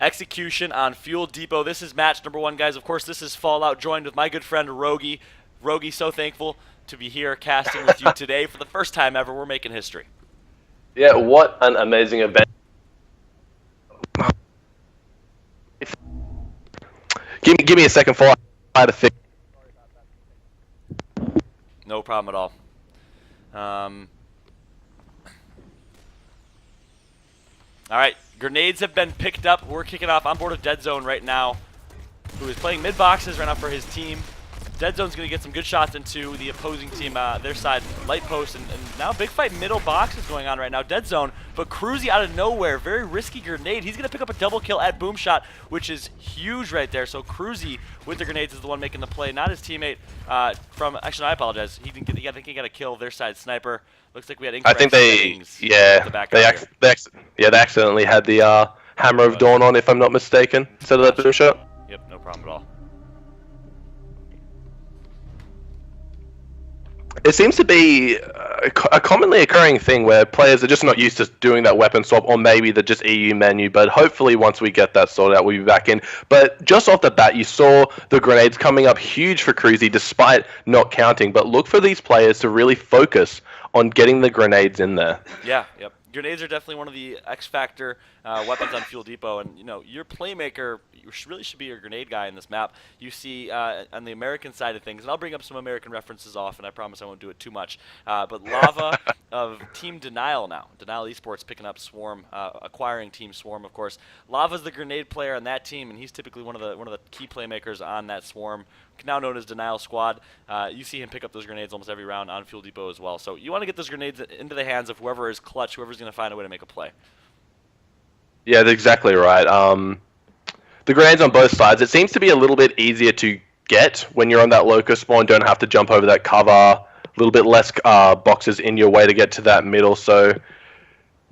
Execution on Fuel Depot. This is match number 1, guys. Of course, this is Fallout, joined with my good friend Rogi. Rogi, so thankful to be here casting with you today for the first time ever. We're making history. Yeah, what an amazing event. Give me a second for I to fix. No problem at all. All right, grenades have been picked up. We're kicking off on board of Dead Zone right now, who is playing mid boxes right now for his team. Dead Zone's going to get some good shots into the opposing team, their side, light post, and now big fight middle box is going on right now. Dead Zone, but Cruzy out of nowhere, very risky grenade. He's going to pick up a double kill at Boomshot, which is huge right there. So Cruzy with the grenades is the one making the play, not his teamate from, actually, I apologize. He didn't get, I think he got a kill their side sniper. Looks like we had incorrect settings. They accidentally had the Hammer of Dawn on, if I'm not mistaken, instead of that Boomshot. Yep, no problem at all. It seems to be a commonly occurring thing where players are just not used to doing that weapon swap, or maybe the just EU menu, but hopefully once we get that sorted out, we'll be back in. But just off the bat, you saw the grenades coming up huge for Cruzy despite not counting, but look for these players to really focus on getting the grenades in there. Yeah, yep. Grenades are definitely one of the X-Factor weapons on Fuel Depot, and you know your playmaker really should be your grenade guy in this map. You see on the American side of things, and I'll bring up some American references off, and I promise I won't do it too much. But Lava of Team Denial now, Denial Esports picking up Swarm, acquiring Team Swarm, of course. Lava's the grenade player on that team, and he's typically one of the key playmakers on that Swarm, now known as Denial Squad. You see him pick up those grenades almost every round on Fuel Depot as well. So you want to get those grenades into the hands of whoever is clutch, whoever's going to find a way to make a play. Yeah, that's exactly right. The grenades on both sides, it seems to be a little bit easier to get when you're on that locust spawn. Don't have to jump over that cover. A little bit less boxes in your way to get to that middle. So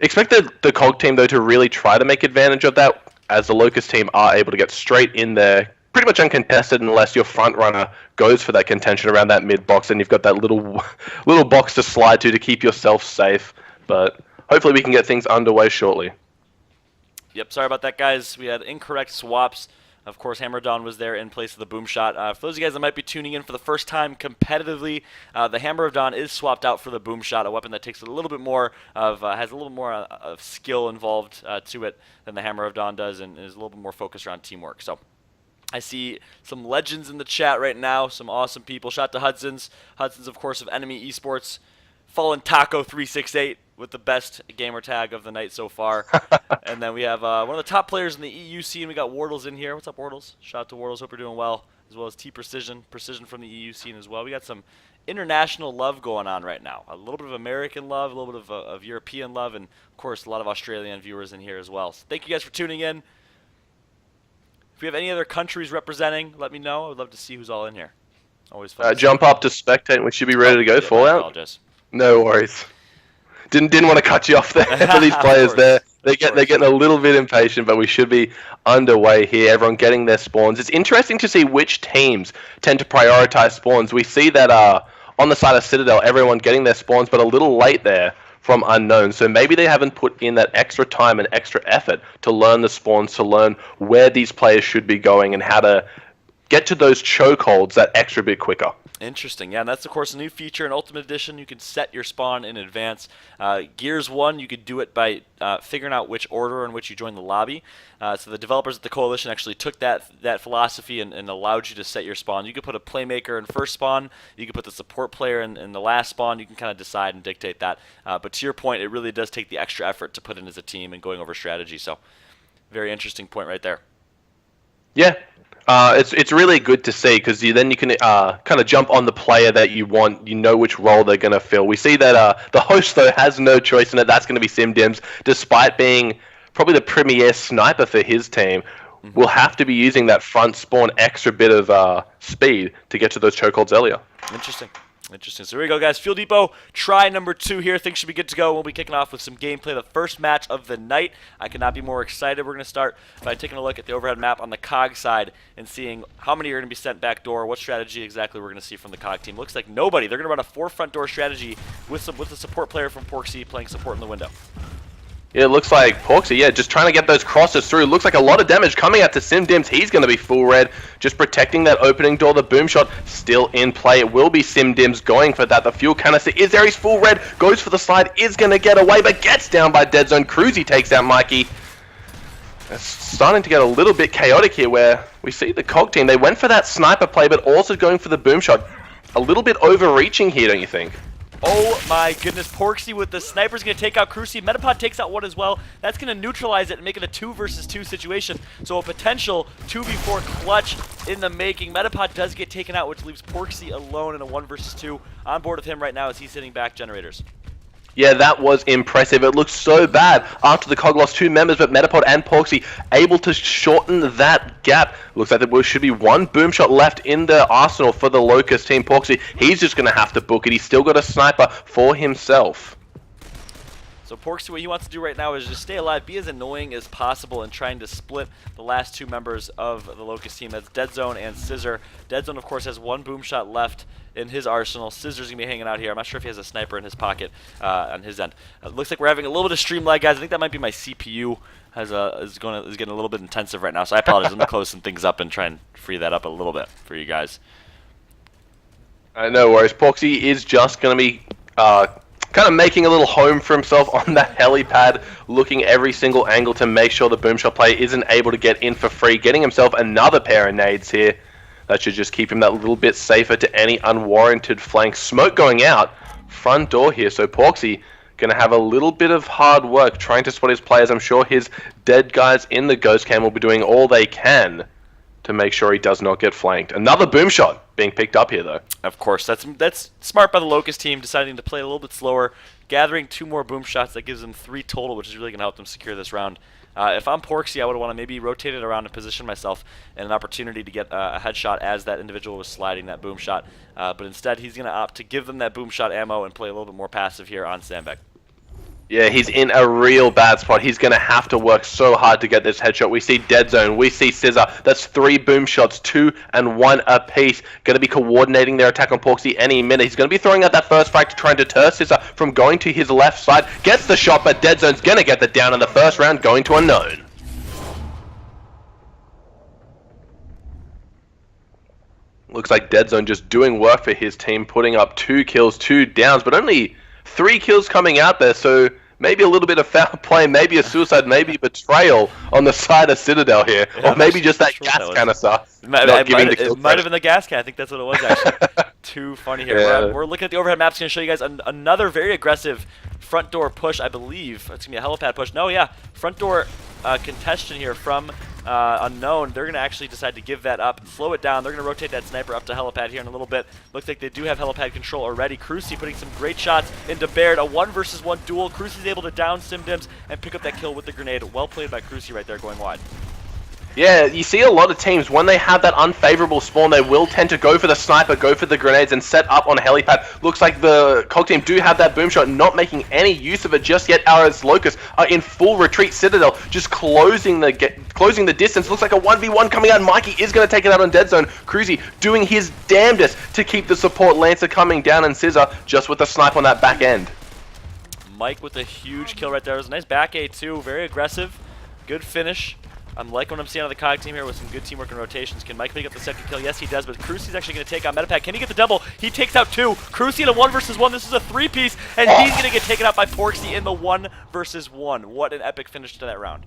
expect the COG team, though, to really try to make advantage of that, as the locust team are able to get straight in there pretty much uncontested unless your front runner goes for that contention around that mid box, and you've got that little box to slide to keep yourself safe. But hopefully we can get things underway shortly. Yep, sorry about that, guys. We had incorrect swaps. Of course, Hammer Dawn was there in place of the Boomshot. For those of you guys that might be tuning in for the first time competitively, the Hammer of Dawn is swapped out for the Boomshot, a weapon that takes a little bit more of, has a little more of skill involved to it than the Hammer of Dawn does, and is a little bit more focused around teamwork. So I see some legends in the chat right now, some awesome people. Shout to Hudson's. Hudson's, of course, of Enemy Esports. Fallen Taco 368 with the best gamer tag of the night so far. And then we have one of the top players in the EU scene. We got Wardles in here. What's up, Wardles? Shout out to Wardles. Hope you're doing well. As well as T-Precision. Precision from the EU scene as well. We got some international love going on right now. A little bit of American love, a little bit of European love, and, of course, a lot of Australian viewers in here as well. So thank you guys for tuning in. If we have any other countries representing, let me know. I would love to see who's all in here. Always fun. Jump up to spectate, and we should be ready to go. Yeah, Fallout. I apologize. No worries. Didn't want to cut you off there for these players there. They're getting a little bit impatient, but we should be underway here. Everyone getting their spawns. It's interesting to see which teams tend to prioritize spawns. We see that on the side of Citadel, everyone getting their spawns, but a little late there from Unknown. So maybe they haven't put in that extra time and extra effort to learn the spawns, to learn where these players should be going and how to get to those chokeholds that extra bit quicker. Interesting. Yeah, and that's, of course, a new feature in Ultimate Edition. You can set your spawn in advance. Gears 1, you could do it by figuring out which order in which you join the lobby. So the developers at the Coalition actually took that philosophy and allowed you to set your spawn. You could put a playmaker in first spawn. You could put the support player in the last spawn. You can kind of decide and dictate that. But to your point, it really does take the extra effort to put in as a team and going over strategy. So very interesting point right there. Yeah. It's really good to see, because then you can kind of jump on the player that you want. You know which role they're going to fill. We see that the host, though, has no choice in it. That's going to be SimDims, despite being probably the premier sniper for his team. Will have to be using that front spawn extra bit of speed to get to those chokeholds earlier. Interesting. Interesting. So here we go, guys. Fuel Depot, try number 2 here. Things should be good to go. We'll be kicking off with some gameplay. The first match of the night. I could not be more excited. We're going to start by taking a look at the overhead map on the COG side and seeing how many are going to be sent back door, what strategy exactly we're going to see from the COG team. Looks like nobody. They're going to run a 4 front door strategy with the support player from Porksy playing support in the window. Yeah, it looks like Porksy, yeah, just trying to get those crosses through. Looks like a lot of damage coming out to Simdims. He's going to be full red, just protecting that opening door. The boom shot still in play. It will be Simdims going for that. The fuel canister is there. He's full red, goes for the slide, is going to get away, but gets down by Dead Zone. Cruzy takes out Mikey. It's starting to get a little bit chaotic here where we see the COG team. They went for that sniper play, but also going for the boom shot. A little bit overreaching here, don't you think? Oh my goodness, Porksy with the sniper's going to take out Cruzy. Metapod takes out one as well. That's going to neutralize it and make it a 2 versus 2 situation. So a potential 2v4 clutch in the making. Metapod does get taken out, which leaves Porksy alone in a 1 versus 2. On board with him right now as he's hitting back generators. Yeah, that was impressive. It looked so bad after the COG lost 2 members, but Metapod and Porksy able to shorten that gap. Looks like there should be 1 boom shot left in the arsenal for the Locust team. Porksy, he's just going to have to book it. He's still got a sniper for himself. So Porksy, what he wants to do right now is just stay alive, be as annoying as possible, and trying to split the last 2 members of the Locust team. That's Dead Zone and Scissor. Dead Zone, of course, has 1 boom shot left in his arsenal. Scissor's going to be hanging out here. I'm not sure if he has a sniper in his pocket on his end. Looks like we're having a little bit of stream lag, guys. I think that might be my CPU is getting a little bit intensive right now, so I apologize. Let me close some things up and try and free that up a little bit for you guys. No worries. Porksy is just going to be kind of making a little home for himself on that helipad, looking every single angle to make sure the boom shot player isn't able to get in for free, getting himself another pair of nades here. That should just keep him that little bit safer to any unwarranted flank. Smoke going out, front door here, so Porksy going to have a little bit of hard work trying to spot his players. I'm sure his dead guys in the Ghost Cam will be doing all they can to make sure he does not get flanked. Another boom shot being picked up here, though. Of course, that's smart by the Locust team, deciding to play a little bit slower, gathering 2 more boom shots. That gives them 3 total, which is really going to help them secure this round. If I'm Porksy, I would want to maybe rotate it around and position myself in an opportunity to get a headshot as that individual was sliding that boom shot. But instead, he's going to opt to give them that boom shot ammo and play a little bit more passive here on Sandbag. Yeah, he's in a real bad spot. He's going to have to work so hard to get this headshot. We see Dead Zone. We see Scissor. That's 3 boom shots, 2 and 1 apiece. Going to be coordinating their attack on Porksy any minute. He's going to be throwing out that first frag to try and deter Scissor from going to his left side. Gets the shot, but Dead Zone's going to get the down in the first round, going to unknown. Looks like Dead Zone just doing work for his team, putting up 2 kills, 2 downs, but only 3 kills coming out there, so maybe a little bit of foul play, maybe a suicide, maybe betrayal on the side of Citadel here, or maybe just that gas canister. It might have been the gas can. I think that's what it was, actually. Too funny here. Yeah. We're looking at the overhead maps. Going to show you guys another very aggressive front door push, I believe. It's going to be a helipad push. No, yeah. Front door contention here from Unknown. They're going to actually decide to give that up, slow it down. They're going to rotate that sniper up to helipad here in a little bit. Looks like they do have helipad control already. Cruzy putting some great shots into Baird. A 1 versus 1 duel. Cruzy's able to down Simdims and pick up that kill with the grenade. Well played by Cruzy right there, going wide. Yeah, you see a lot of teams, when they have that unfavorable spawn, they will tend to go for the sniper, go for the grenades, and set up on a helipad. Looks like the COG team do have that boom shot, not making any use of it just yet. As Locust are in full retreat. Citadel just closing the distance. Looks like a 1v1 coming out. Mikey is going to take it out on Dead Zone. Cruzy doing his damnedest to keep the support Lancer coming down, and Scissor just with the snipe on that back end. Mike with a huge kill right there. It was a nice back A too, very aggressive, good finish. I'm liking what I'm seeing on the COG team here with some good teamwork and rotations. Can Mike pick up the second kill? Yes, he does, but Cruzy's actually going to take out Metapad. Can he get the double? He takes out 2. Cruzy in a 1 versus 1. This is a 3-piece, and he's going to get taken out by Porksy in the 1 versus 1. What an epic finish to that round.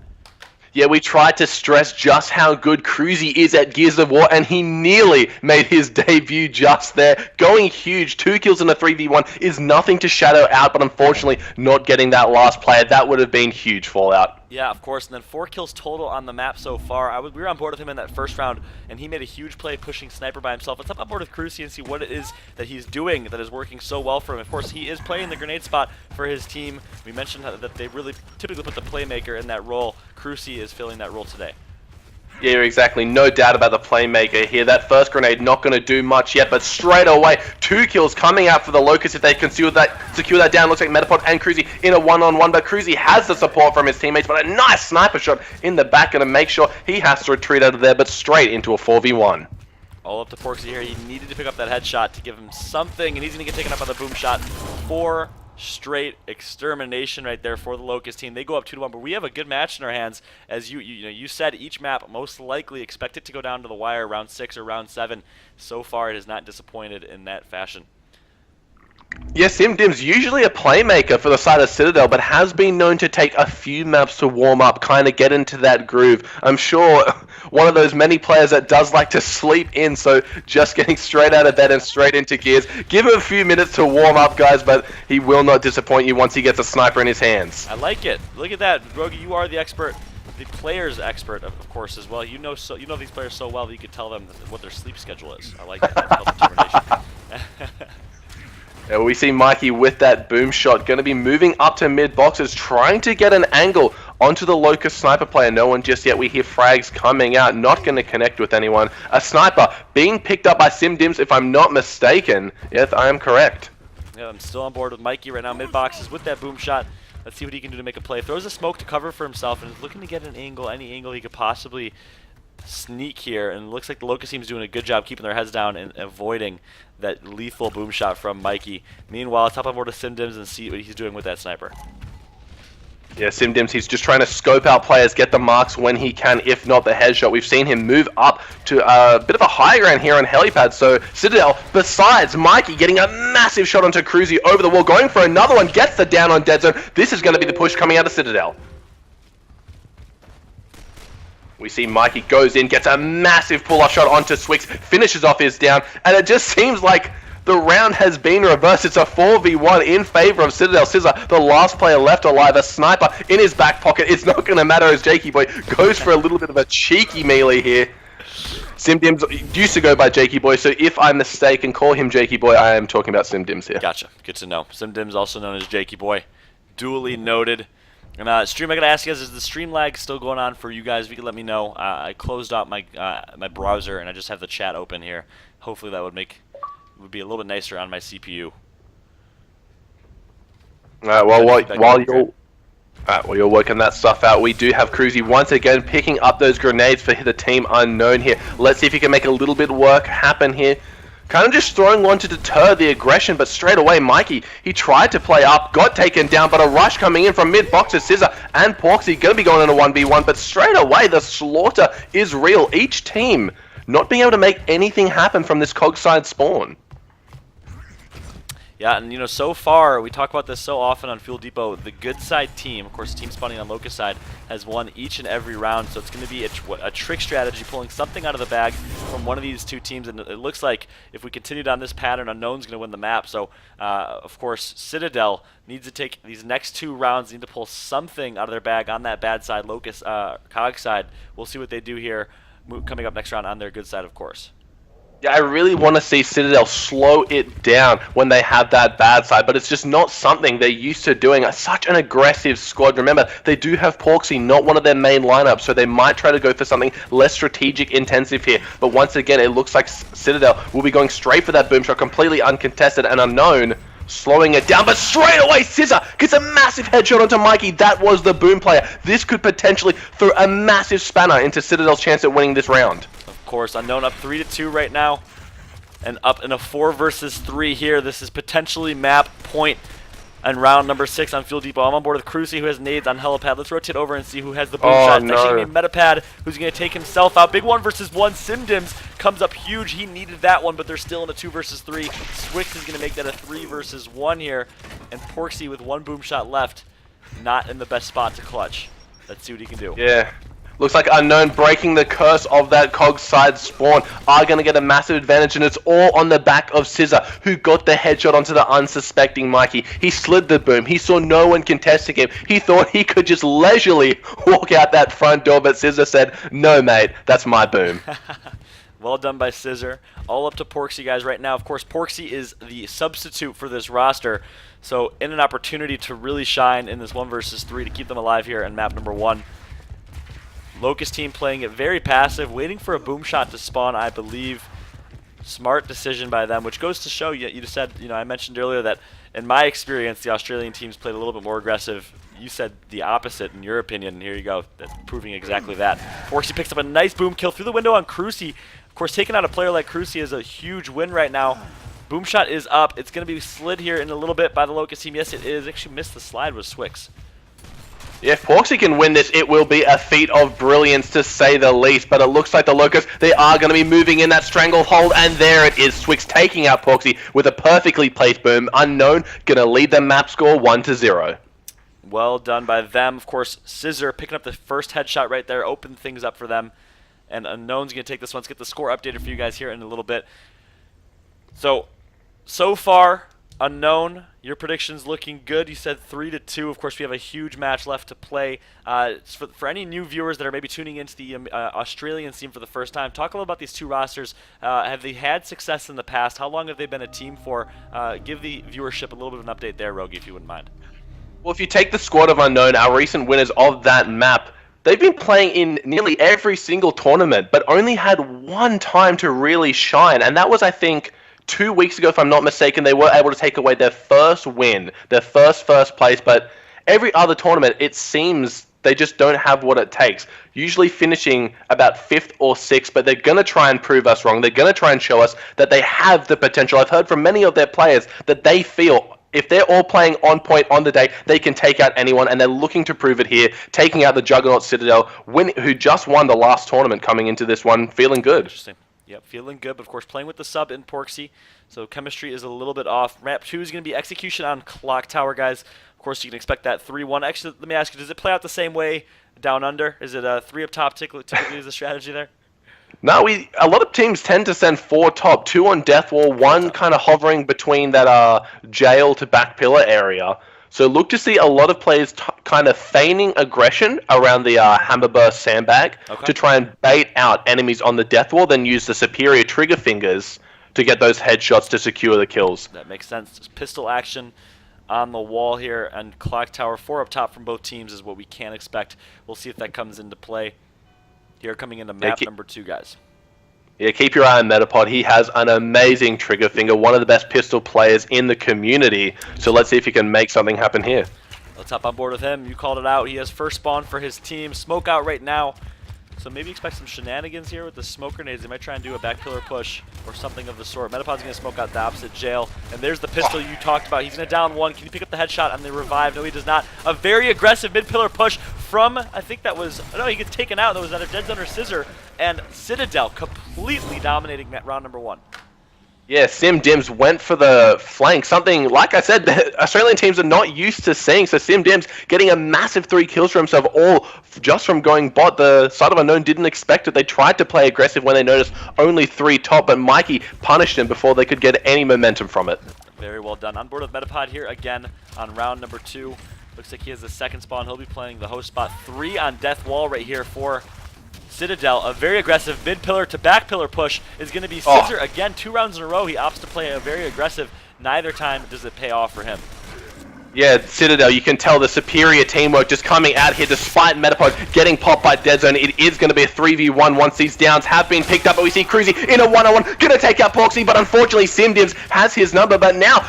Yeah, we tried to stress just how good Cruzy is at Gears of War, and he nearly made his debut just there. Going huge, 2 kills in a 3v1 is nothing to shadow out, but unfortunately not getting that last player. That would have been huge fallout. Yeah, of course, and then 4 kills total on the map so far. We were on board with him in that first round, and he made a huge play pushing Sniper by himself. Let's hop on board with Cruzy and see what it is that he's doing that is working so well for him. Of course, he is playing the grenade spot for his team. We mentioned that they really typically put the playmaker in that role. Cruzy is filling that role today. Yeah, exactly. No doubt about the playmaker here. That first grenade not going to do much yet, but straight away, 2 kills coming out for the Locust if they can secure that down. Looks like Metapod and Cruzy in a 1-on-1, but Cruzy has the support from his teammates, but a nice sniper shot in the back, going to make sure he has to retreat out of there, but straight into a 4v1. All up to Porksy here. He needed to pick up that headshot to give him something, and he's going to get taken up on the boom shot for straight extermination right there for the Locust team. They go up 2-1, but we have a good match in our hands. As you said, each map most likely expect it to go down to the wire round 6 or round 7. So far, it has not disappointed in that fashion. Yes, Dim's usually a playmaker for the side of Citadel, but has been known to take a few maps to warm up, kind of get into that groove. I'm sure one of those many players that does like to sleep in, so just getting straight out of bed and straight into gears. Give him a few minutes to warm up, guys, but he will not disappoint you once he gets a sniper in his hands. I like it. Look at that, Rogi. You are the expert, the players expert, of course, as well. You know these players so well that you could tell them what their sleep schedule is. I like that. That's called determination. Yeah, we see Mikey with that boom shot, going to be moving up to mid boxes, trying to get an angle onto the Locust sniper player. No one just yet. We hear frags coming out, not going to connect with anyone. A sniper being picked up by SimDims, if I'm not mistaken. Yes, I am correct. Yeah, I'm still on board with Mikey right now. Mid boxes with that boom shot. Let's see what he can do to make a play. Throws a smoke to cover for himself and is looking to get an angle, any angle he could possibly sneak here, and it looks like the Locust team's doing a good job keeping their heads down and avoiding that lethal boom shot from Mikey. Meanwhile, let's hop on board to SimDims and see what he's doing with that sniper. Yeah, SimDims, he's just trying to scope out players, get the marks when he can, if not the headshot. We've seen him move up to a bit of a high ground here on helipad, so Citadel, besides Mikey getting a massive shot onto Cruzy over the wall, going for another one, gets the down on dead zone. This is going to be the push coming out of Citadel. We see Mikey goes in, gets a massive pull-off shot onto Swix, finishes off his down, and it just seems like the round has been reversed. It's a 4v1 in favor of Citadel. Scissor, the last player left alive, a sniper in his back pocket. It's not going to matter as Jakey Boy goes for a little bit of a cheeky melee here. SimDims used to go by Jakey Boy, so if I mistake and call him Jakey Boy, I am talking about SimDims here. Gotcha. Good to know. SimDims, also known as Jakey Boy. Duly noted. And stream, I gotta ask you guys, is the stream lag still going on for you guys? If you could let me know. I closed out my my browser and I just have the chat open here. Hopefully that would be a little bit nicer on my CPU. While you're working that stuff out, we do have Cruzy once again picking up those grenades for the team unknown here. Let's see if he can make a little bit of work happen here. Kind of just throwing one to deter the aggression, but straight away, Mikey, he tried to play up, got taken down, but a rush coming in from mid-boxes, Scissor and Porksy, going to be going in a 1v1, but straight away, the slaughter is real. Each team not being able to make anything happen from this cog side spawn. Yeah, and so far, we talk about this so often on Fuel Depot, the good side team, of course, team spawning on Locust side, has won each and every round, so it's going to be a trick strategy, pulling something out of the bag from one of these two teams, and it looks like if we continue down this pattern, Unknown's going to win the map, so, of course, Citadel needs to take these next 2 rounds, need to pull something out of their bag on that bad side, Locust, Cog side. We'll see what they do here, coming up next round on their good side, of course. Yeah, I really want to see Citadel slow it down when they have that bad side, but it's just not something they're used to doing. Such an aggressive squad. Remember, they do have Porksy, not one of their main lineups, so they might try to go for something less strategic intensive here. But once again, it looks like Citadel will be going straight for that boom shot, completely uncontested and Unknown, slowing it down, but straight away, Scissor gets a massive headshot onto Mikey. That was the boom player. This could potentially throw a massive spanner into Citadel's chance at winning this round. Of course, Unknown up 3-2 right now, and up in a 4 versus 3 here. This is potentially map point and round number 6 on Fuel Depot. I'm on board with Cruzy, who has nades on helipad. Let's rotate over and see who has the boom shot. It's actually going to be Metapad, who's going to take himself out. Big 1 versus 1. SimDims comes up huge. He needed that one, but they're still in a 2 versus 3. Swix is going to make that a 3 versus 1 here, and Porksy with 1 boom shot left, not in the best spot to clutch. Let's see what he can do. Yeah. Looks like Unknown breaking the curse of that cog side spawn are going to get a massive advantage, and it's all on the back of Scissor, who got the headshot onto the unsuspecting Mikey. He slid the boom. He saw no one contesting him. He thought he could just leisurely walk out that front door, but Scissor said, "No, mate, that's my boom." Well done by Scissor. All up to Porksy, guys, right now. Of course, Porksy is the substitute for this roster, so in an opportunity to really shine in this 1 versus 3 to keep them alive here in map number 1. Locust team playing it very passive, waiting for a boom shot to spawn, I believe. Smart decision by them, which goes to show you just said, I mentioned earlier that in my experience, the Australian teams played a little bit more aggressive. You said the opposite in your opinion, and here you go, proving exactly that. Porksy picks up a nice boom kill through the window on Cruzy. Of course, taking out a player like Cruzy is a huge win right now Boom shot is up. It's going to be slid here in a little bit by the Locust team. Yes, it is. Actually missed the slide with Swix. Yeah, if Porksy can win this, it will be a feat of brilliance to say the least. But it looks like the Locust, they are going to be moving in that stranglehold. And there it is. Swix taking out Porksy with a perfectly placed boom. Unknown going to lead the map score 1-0. Well done by them. Of course, Scissor picking up the first headshot right there. Open things up for them. And Unknown's going to take this one. Let's get the score updated for you guys here in a little bit. So far, Unknown, your prediction's looking good. You said 3-2. Of course, we have a huge match left to play. For any new viewers that are maybe tuning into the Australian scene for the first time, talk a little about these two rosters. Have they had success in the past? How long have they been a team for? Give the viewership a little bit of an update there, Rogi, if you wouldn't mind. Well, if you take the squad of Unknown, our recent winners of that map, they've been playing in nearly every single tournament, but only had one time to really shine, and that was, I think, 2 weeks ago, if I'm not mistaken. They were able to take away their first win, their first place, but every other tournament, it seems they just don't have what it takes. Usually finishing about 5th or 6th, but they're going to try and prove us wrong. They're going to try and show us that they have the potential. I've heard from many of their players that they feel if they're all playing on point on the day, they can take out anyone, and they're looking to prove it here, taking out the Juggernaut Citadel, who just won the last tournament coming into this one, feeling good. Interesting. Yep, feeling good, but of course playing with the sub in Porksy, so chemistry is a little bit off. Map 2 is going to be Execution on Clock Tower, guys. Of course, you can expect that 3-1. Actually, let me ask you, does it play out the same way down under? Is it 3 up top typically is the strategy there? No, a lot of teams tend to send 4 top, 2 on Death Wall, 1 kind of hovering between that jail to back pillar area. So look to see a lot of players kind of feigning aggression around the Hammerburst sandbag to try and bait out enemies on the Death Wall, then use the superior trigger fingers to get those headshots to secure the kills. That makes sense. Just pistol action on the wall here, and Clock Tower 4 up top from both teams is what we can expect. We'll see if that comes into play here coming into map number 2, guys. Yeah, keep your eye on Metapod. He has an amazing trigger finger, one of the best pistol players in the community. So let's see if he can make something happen here. Let's hop on board with him. You called it out. He has first spawn for his team. Smoke out right now. So maybe expect some shenanigans here with the smoke grenades. They might try and do a back pillar push or something of the sort. Metapod's going to smoke out the opposite jail. And there's the pistol you talked about. He's going to down 1. Can he pick up the headshot on the revive? No, he does not. A very aggressive mid-pillar push from, I think that was, no, he gets taken out. That was either Dead Zone or Scissor. And Citadel completely dominating that round number 1. Yeah, Sim Dims went for the flank. Something, like I said, the Australian teams are not used to seeing. So Sim Dims getting a massive 3 kills for himself, all just from going bot. The side of Unknown didn't expect it. They tried to play aggressive when they noticed only 3 top, but Mikey punished him before they could get any momentum from it. Very well done. On board with Metapod here again on round number 2. Looks like he has the second spawn. He'll be playing the host spot 3 on Death Wall right here for Citadel. A very aggressive mid-pillar to back pillar push is going to be Scissor. Again, 2 rounds in a row. He opts to play a very aggressive. Neither time does it pay off for him. Yeah, Citadel, you can tell the superior teamwork just coming out here despite Metapod getting popped by Dead Zone. It is going to be a 3v1 once these downs have been picked up, but we see Cruzy in a 1-on-1, going to take out Porksy, but unfortunately Simdims has his number, but now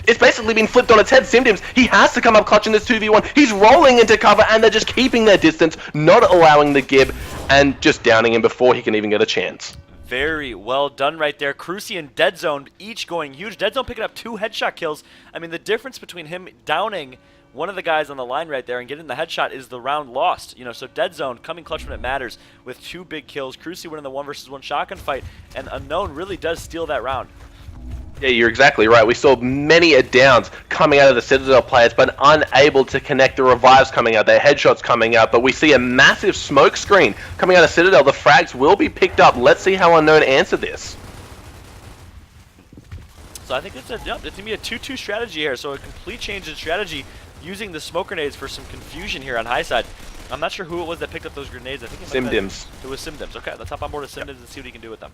it's basically been flipped on its head. Simdims, he has to come up clutch in this 2v1. He's rolling into cover, and they're just keeping their distance, not allowing the Gib, and just downing him before he can even get a chance. Very well done right there. Cruzy and Dead Zone each going huge. Dead Zone picking up 2 headshot kills. I mean, the difference between him downing one of the guys on the line right there and getting the headshot is the round lost. You know, so Dead Zone coming clutch when it matters with 2 big kills. Cruzy winning the 1 versus 1 shotgun fight, and Unknown really does steal that round. Yeah, you're exactly right. We saw many downs coming out of the Citadel players, but unable to connect the revives coming out, their headshots coming out. But we see a massive smoke screen coming out of Citadel. The frags will be picked up. Let's see how Unknown answer this. So I think it's going to be a 2-2 strategy here. So a complete change in strategy using the smoke grenades for some confusion here on high side. I'm not sure who it was that picked up those grenades. I think Simdims. It was Simdims. Okay, let's hop on board with Simdims and see what he can do with them.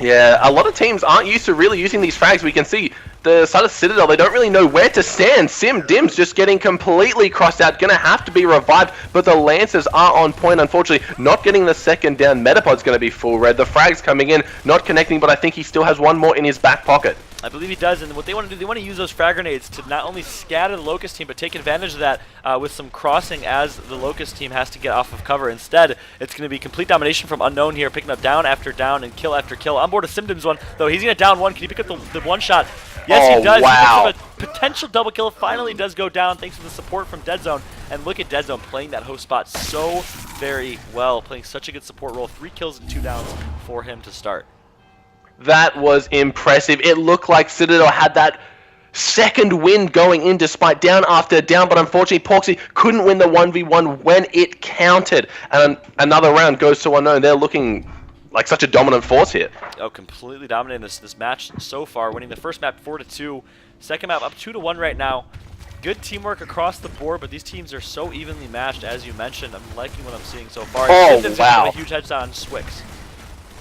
Yeah, a lot of teams aren't used to really using these frags. We can see the side of Citadel, they don't really know where to stand. Simdims just getting completely crossed out, gonna have to be revived, but the Lancers are on point, unfortunately, not getting the second down. Metapod's gonna be full red. The frags coming in, not connecting, but I think he still has one more in his back pocket. I believe he does, and what they want to do, they want to use those frag grenades to not only scatter the Locust team, but take advantage of that with some crossing as the Locust team has to get off of cover. Instead, it's going to be complete domination from Unknown here, picking up down after down and kill after kill. On board a Simdims one, though he's going to down one. Can he pick up the one shot? Yes, he does. Wow. He picks up a potential double kill. Finally does go down thanks to the support from Dead Zone. And look at Dead Zone playing that host spot so very well, playing such a good support role. 3 kills and 2 downs for him to start. That was impressive. It looked like Citadel had that second win going in despite down after down, but unfortunately Porksy couldn't win the 1v1 when it counted. And another round goes to Unknown. They're looking like such a dominant force here. Oh, completely dominating this match so far, winning the first map 4-2. Second map up 2-1 right now. Good teamwork across the board, but these teams are so evenly matched, as you mentioned. I'm liking what I'm seeing so far. Oh, Simdims wow. a huge headshot on Swix.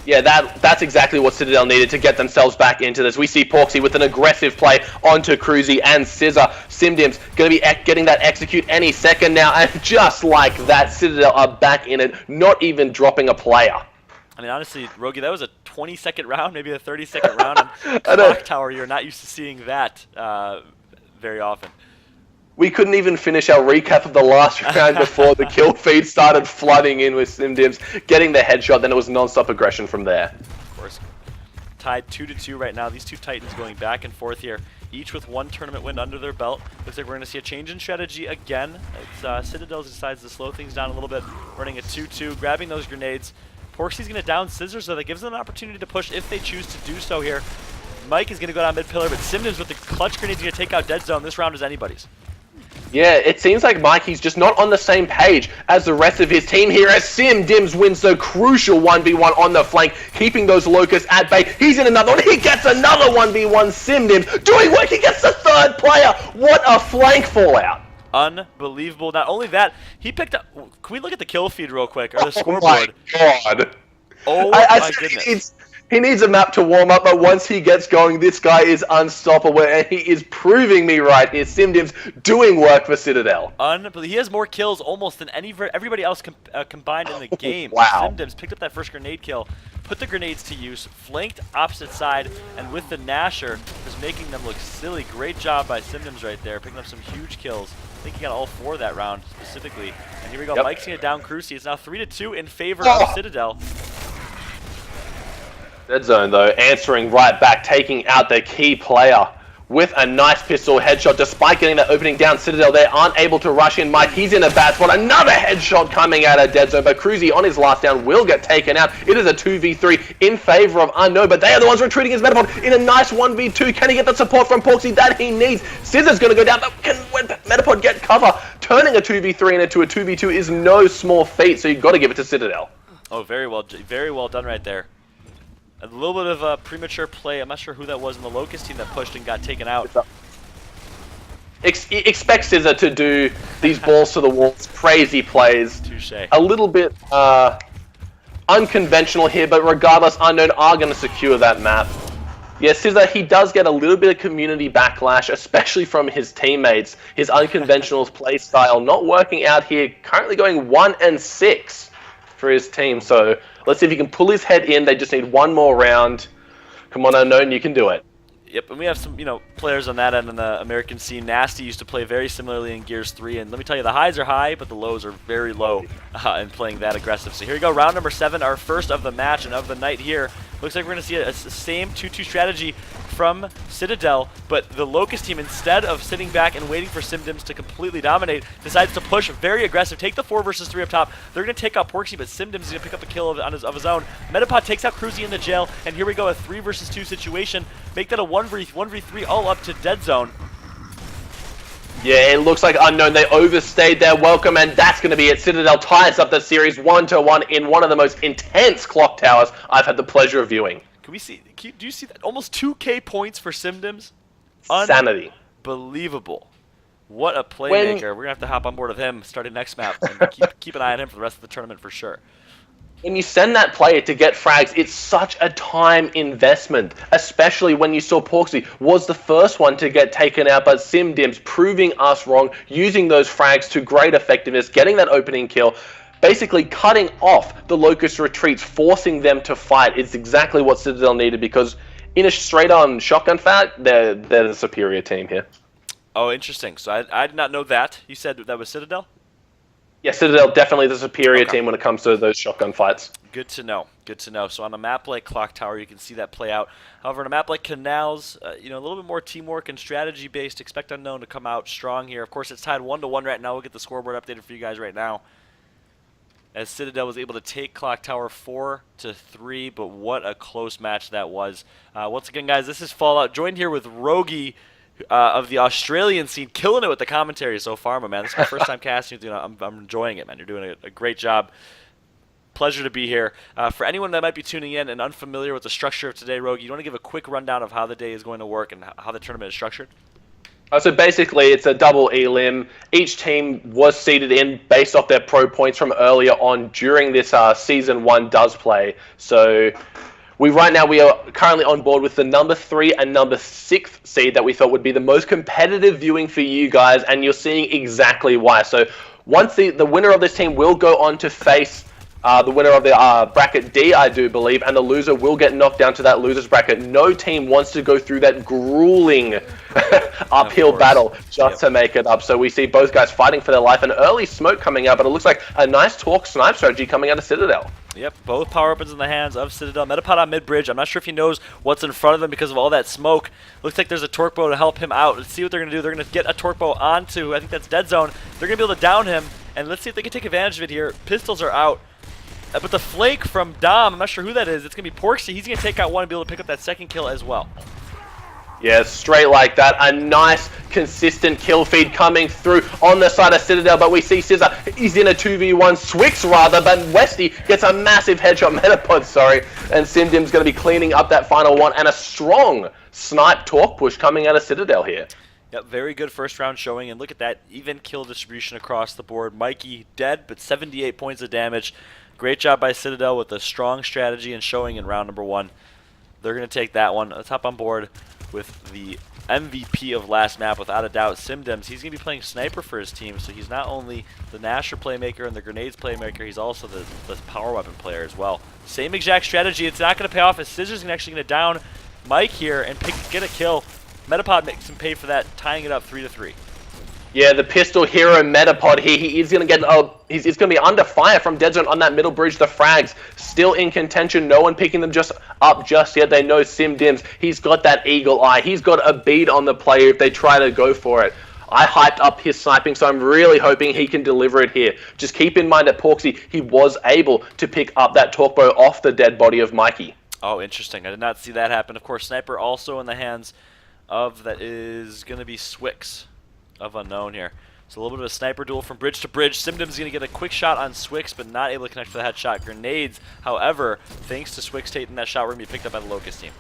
Yeah, that's exactly what Citadel needed to get themselves back into this. We see Porksy with an aggressive play onto Cruzy and Scissor. Simdims going to be getting that execute any second now, and just like that, Citadel are back in it, not even dropping a player. I mean, honestly, Rogi, that was a 20-second round, maybe a 30-second round on Clock Tower. You're not used to seeing that very often. We couldn't even finish our recap of the last round before the kill feed started flooding in with Simdims getting the headshot. Then it was non-stop aggression from there. Of course. Tied 2-2 right now. These two Titans going back and forth here, each with 1 tournament win under their belt. Looks like we're going to see a change in strategy again. It's Citadel decides to slow things down a little bit, running a 2-2, grabbing those grenades. Porksy's going to down Scissors, so that gives them an opportunity to push if they choose to do so here. Mike is going to go down mid-pillar, but Simdims with the clutch grenades going to take out Dead Zone. This round is anybody's. Yeah, it seems like Mikey's just not on the same page as the rest of his team here as Simdims wins the crucial 1v1 on the flank, keeping those Locusts at bay. He's in another one. He gets another 1v1. Simdims doing work. He gets the 3rd player. What a flank fallout. Unbelievable. Not only that, he picked up... Can we look at the kill feed real quick? Or the scoreboard? Oh my god. Oh my goodness. He needs a map to warm up, but once he gets going, this guy is unstoppable, and he is proving me right here. Simdims doing work for Citadel. Unbelievable. He has more kills almost than everybody else combined in the game. Wow. Simdims picked up that first grenade kill, put the grenades to use, flanked opposite side, and with the Nasher, just making them look silly. Great job by Simdims right there, picking up some huge kills. I think he got all 4 that round specifically. And here we go. Yep. Mike's going to down Crucy. It's now 3-2 in favor of Citadel. Dead Zone, though, answering right back, taking out the key player with a nice pistol headshot. Despite getting that opening down, Citadel, they aren't able to rush in. Mike, he's in a bad spot. Another headshot coming out of Dead Zone, but Cruzy on his last down will get taken out. It is a 2v3 in favor of Unknown, but they are the ones retreating his Metapod in a nice 1v2. Can he get the support from Porksy that he needs? Scissor's going to go down, but can Metapod get cover? Turning a 2v3 into a 2v2 is no small feat, so you've got to give it to Citadel. Oh, very well done right there. A little bit of a premature play. I'm not sure who that was in the Locust team that pushed and got taken out. Expect Scissor to do these balls to the walls, crazy plays. Touché. A little bit unconventional here, but regardless, Unknown are going to secure that map. Yeah, Scissor, he does get a little bit of community backlash, especially from his teammates. His unconventional play style not working out here, currently going 1-6 for his team. So let's see if he can pull his head in. They just need 1 more round. Come on, Unknown, you can do it. Yep, and we have some, players on that end in the American scene. Nasty used to play very similarly in Gears 3, and let me tell you, the highs are high, but the lows are very low in playing that aggressive. So here we go, round number 7, our first of the match and of the night here. Looks like we're going to see a same 2-2 strategy from Citadel, but the Locust team, instead of sitting back and waiting for Simdims to completely dominate, decides to push very aggressive, take the 4 versus 3 up top. They're going to take out Porksy, but Simdims is going to pick up a kill of his own. Metapod takes out Cruzy in the jail, and here we go, a 3 versus 2 situation. Make that a 1v3 all up to Dead Zone. Yeah, it looks like Unknown, they overstayed their welcome, and that's going to be it. Citadel ties up the series 1-1 in one of the most intense clock towers I've had the pleasure of viewing. Can we see? Do you see that? Almost 2K points for Simdims. Sanity. Unbelievable. What a playmaker. We're going to have to hop on board with him starting next map and keep an eye on him for the rest of the tournament for sure. When you send that player to get frags, it's such a time investment, especially when you saw Porksy was the first one to get taken out, but Simdims proving us wrong, using those frags to great effectiveness, getting that opening kill, basically cutting off the Locust retreats, forcing them to fight. It's exactly what Citadel needed, because in a straight-on shotgun fight, they're the superior team here. Oh, interesting. So I did not know that. You said that was Citadel? Yeah, Citadel definitely the superior Okay. team when it comes to those shotgun fights. Good to know. Good to know. So on a map like Clock Tower, you can see that play out. However, on a map like Canals, a little bit more teamwork and strategy-based. Expect Unknown to come out strong here. Of course, it's tied 1-1 right now. We'll get the scoreboard updated for you guys right now, as Citadel was able to take Clock Tower 4-3, but what a close match that was. Once again, guys, this is Fallout. Joined here with Rogi of the Australian scene, killing it with the commentary so far, my man. This is my first time casting. I'm enjoying it, man. You're doing a great job. Pleasure to be here. For anyone that might be tuning in and unfamiliar with the structure of today, Rogi, you want to give a quick rundown of how the day is going to work and how the tournament is structured? So basically, it's a double elim. Each team was seeded in based off their pro points from earlier on during this Season 1 Doesplay. So right now we are currently on board with the number 3 and number 6 seed that we thought would be the most competitive viewing for you guys, and you're seeing exactly why. So once the winner of this team will go on to face the winner of the bracket D, I do believe, and the loser will get knocked down to that loser's bracket. No team wants to go through that grueling uphill battle just to make it up. So we see both guys fighting for their life. An early smoke coming out, but it looks like a nice Torque snipe strategy coming out of Citadel. Yep, both power weapons in the hands of Citadel. Metapod on mid-bridge. I'm not sure if he knows what's in front of him because of all that smoke. Looks like there's a Torque bow to help him out. Let's see what they're going to do. They're going to get a Torque bow onto, I think that's Dead Zone. They're going to be able to down him, and let's see if they can take advantage of it here. Pistols are out. But the flake from Dom, I'm not sure who that is. It's going to be Porksy. He's going to take out one and be able to pick up that second kill as well. Yeah, straight like that. A nice, consistent kill feed coming through on the side of Citadel, but we see Scissor, he's in a 2v1, Swix rather, but Westy gets a massive headshot, Metapod, sorry, and Simdim's going to be cleaning up that final one, and a strong snipe Torque push coming out of Citadel here. Yep, very good first round showing, and look at that even kill distribution across the board. Mikey dead, but 78 points of damage. Great job by Citadel with a strong strategy and showing in round number 1. They're going to take that one. Let's hop on board with the MVP of last map, without a doubt, Simdims. He's going to be playing Sniper for his team, so he's not only the Nasher playmaker and the Grenades playmaker, he's also the power weapon player as well. Same exact strategy. It's not going to pay off as Scissor's actually going to down Mike here and get a kill. Metapod makes him pay for that, tying it up 3-3. Yeah, the pistol hero Metapod here, he is going to get, he's going to be under fire from Dead Zone on that middle bridge. The frags still in contention, no one picking them up just yet. They know Simdims, he's got that eagle eye, he's got a bead on the player if they try to go for it. I hyped up his sniping, so I'm really hoping he can deliver it here. Just keep in mind that Porksy, he was able to pick up that Torque bow off the dead body of Mikey. Oh, interesting. I did not see that happen. Of course, Sniper also in the hands of, that is going to be Swix of Unknown here. So a little bit of a sniper duel from bridge to bridge. Simdim's going to get a quick shot on Swix, but not able to connect for the headshot. Grenades, however, thanks to Swix taking that shot, we're going to be picked up by the Locust team.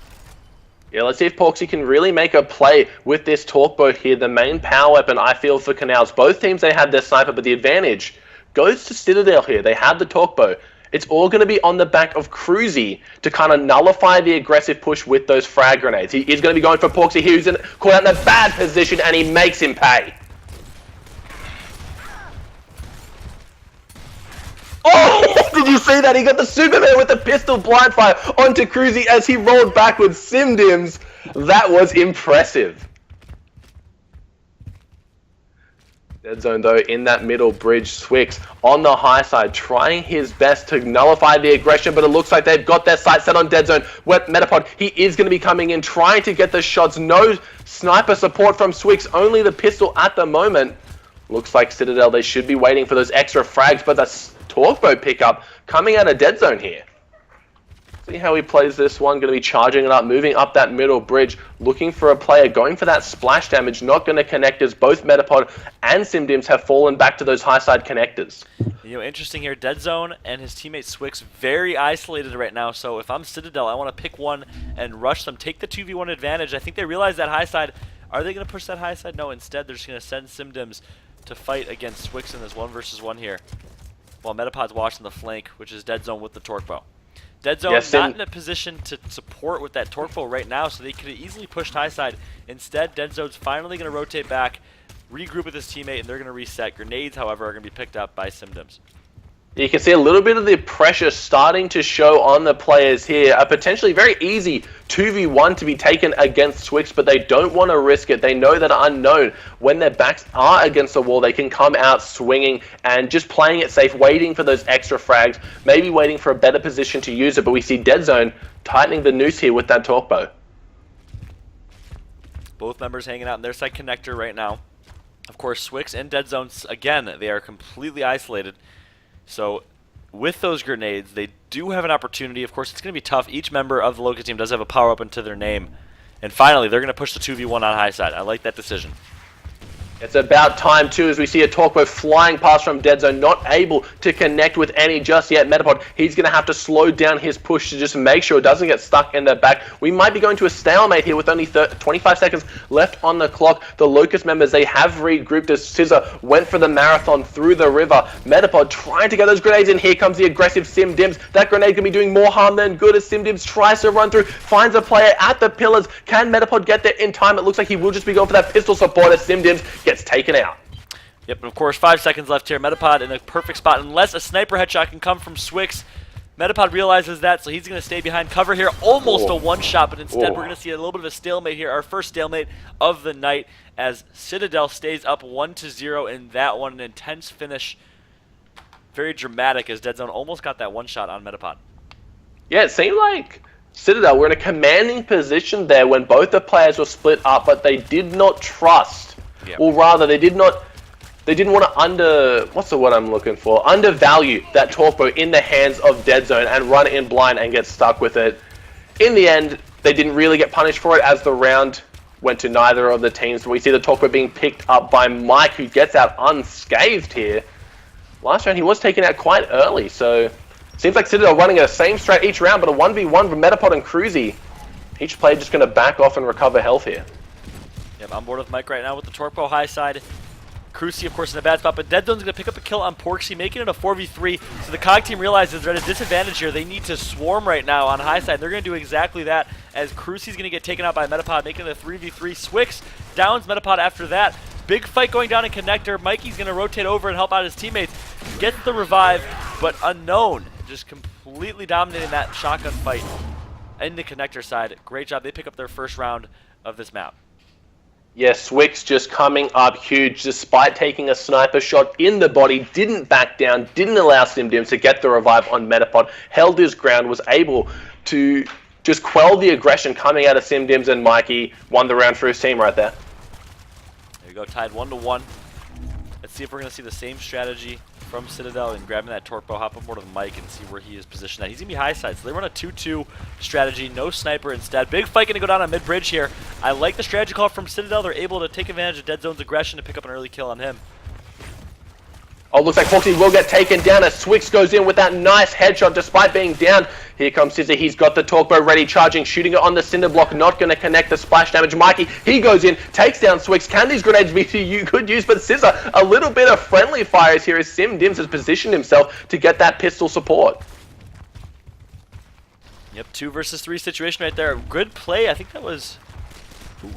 Yeah, let's see if Porksy can really make a play with this Torque bow here. The main power weapon, I feel, for Canals. Both teams, they had their sniper, but the advantage goes to Citadel here. They have the Torque bow. It's all going to be on the back of Cruzy to kind of nullify the aggressive push with those frag grenades. He is going to be going for Porksy here, who's caught out in a bad position, and he makes him pay. Oh, did you see that? He got the Superman with the pistol blind fire onto Cruzy as he rolled backwards. Simdims, that was impressive. Dead Zone, though, in that middle bridge. Swix on the high side, trying his best to nullify the aggression, but it looks like they've got their sights set on Dead Zone. Metapod, he is going to be coming in, trying to get the shots. No sniper support from Swix, only the pistol at the moment. Looks like Citadel, they should be waiting for those extra frags, but the Torque bow pickup coming out of Dead Zone here. See how he plays this one, going to be charging it up, moving up that middle bridge, looking for a player, going for that splash damage, not going to connect as both Metapod and Simdims have fallen back to those high side connectors. Interesting here, Dead Zone and his teammate Swix very isolated right now, so if I'm Citadel, I want to pick one and rush them, take the 2v1 advantage. I think they realize that high side. Are they going to push that high side? No, instead they're just going to send Simdims to fight against Swix in this 1v1 here, while Metapod's watching the flank, which is Dead Zone with the Torque bow. Dead Zone not in a position to support with that Torque bow right now, so they could have easily pushed high side. Instead, Dead Zone's finally going to rotate back, regroup with his teammate, and they're going to reset. Grenades, however, are going to be picked up by Simdims. You can see a little bit of the pressure starting to show on the players here. A potentially very easy 2v1 to be taken against Swix, but they don't want to risk it. They know that Unknown, when their backs are against the wall, they can come out swinging and just playing it safe, waiting for those extra frags, maybe waiting for a better position to use it. But we see Dead Zone tightening the noose here with that torque bow. Both members hanging out in their side connector right now. Of course, Swix and Dead Zone, again, they are completely isolated. So with those grenades, they do have an opportunity. Of course, it's going to be tough. Each member of the Locust team does have a power-up into their name. And finally, they're going to push the 2v1 on high side. I like that decision. It's about time too, as we see a Torquebo flying past from Dead Zone, not able to connect with any just yet. Metapod, he's going to have to slow down his push to just make sure it doesn't get stuck in the back. We might be going to a stalemate here with only 25 seconds left on the clock. The Locust members, they have regrouped as Scissor went for the marathon through the river. Metapod trying to get those grenades in. Here comes the aggressive Sim Dims. That grenade can be doing more harm than good as Sim Dims tries to run through, finds a player at the pillars. Can Metapod get there in time? It looks like he will just be going for that pistol support as Sim Dims gets taken out. Yep, and of course, 5 seconds left here. Metapod in a perfect spot, unless a sniper headshot can come from Swix. Metapod realizes that, so he's going to stay behind cover here. Almost a one-shot, but instead we're going to see a little bit of a stalemate here. Our first stalemate of the night as Citadel stays up 1-0 in that one. An intense finish. Very dramatic as Dead Zone almost got that one shot on Metapod. Yeah, it seemed like Citadel were in a commanding position there when both the players were split up, but they did not trust. Yep. Well, rather, they didn't want to undervalue that Torquebo in the hands of Dead Zone and run in blind and get stuck with it. In the end, they didn't really get punished for it as the round went to neither of the teams. We see the Torquebo being picked up by Mike, who gets out unscathed here. Last round, he was taken out quite early, so seems like Citadel running a same strat each round, but a 1v1 from Metapod and Cruzy. Each player just going to back off and recover health here. Yep, I'm board with Mike right now with the Torquebo high side. Cruzy, of course, in a bad spot, but Dead Zone's going to pick up a kill on Porksy, making it a 4v3. So the COG team realizes they're at a disadvantage here. They need to swarm right now on high side. They're going to do exactly that as Cruzy's going to get taken out by Metapod, making it a 3v3. Swix downs Metapod after that. Big fight going down in connector. Mikey's going to rotate over and help out his teammates. Gets the revive, but Unknown just completely dominating that shotgun fight in the connector side. Great job. They pick up their first round of this map. Yes, Swix just coming up huge despite taking a sniper shot in the body, didn't back down, didn't allow SimDims to get the revive on Metapod, held his ground, was able to just quell the aggression coming out of SimDims, and Mikey won the round for his team right there. There you go, tied 1-1. Let's see if we're going to see the same strategy from Citadel and grabbing that Torquebo, hop on board with Mike and see where he is positioned at. He's going to be high side, so they run a 2-2 strategy, no sniper instead. Big fight going to go down on mid-bridge here. I like the strategy call from Citadel. They're able to take advantage of Dead Zone's aggression to pick up an early kill on him. Oh, looks like Foxy will get taken down as Swix goes in with that nice headshot despite being down. Here comes Scissor. He's got the Torquebo ready, charging, shooting it on the cinder block, not going to connect the splash damage. Mikey, he goes in, takes down Swix. Can these grenades be good use? But Scissor, a little bit of friendly fires here as SimDims has positioned himself to get that pistol support. Yep, 2 versus 3 situation right there. Good play. I think that was...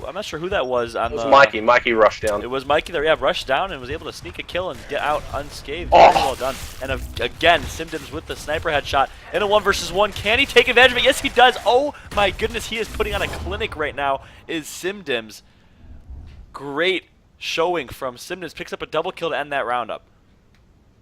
I'm not sure who that was. It was Mikey. Mikey rushed down. It was Mikey there, yeah, rushed down and was able to sneak a kill and get out unscathed. Very well done. And again, SimDims with the sniper headshot in a 1 versus 1. Can he take advantage of it? Yes, he does. Oh my goodness, he is putting on a clinic right now, is SimDims. Great showing from SimDims. Picks up a double kill to end that roundup.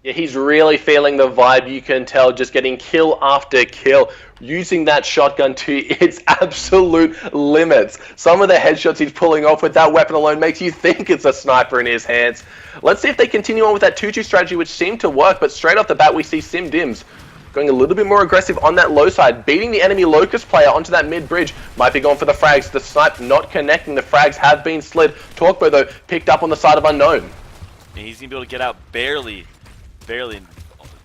Yeah, he's really feeling the vibe, you can tell, just getting kill after kill, using that shotgun to its absolute limits. Some of the headshots he's pulling off with that weapon alone makes you think it's a sniper in his hands. Let's see if they continue on with that 2-2 strategy, which seemed to work, but straight off the bat we see SimDims going a little bit more aggressive on that low side, beating the enemy Locust player onto that mid-bridge. Might be going for the frags. The snipe not connecting. The frags have been slid. Torquebo, though, picked up on the side of Unknown. And he's going to be able to get out barely,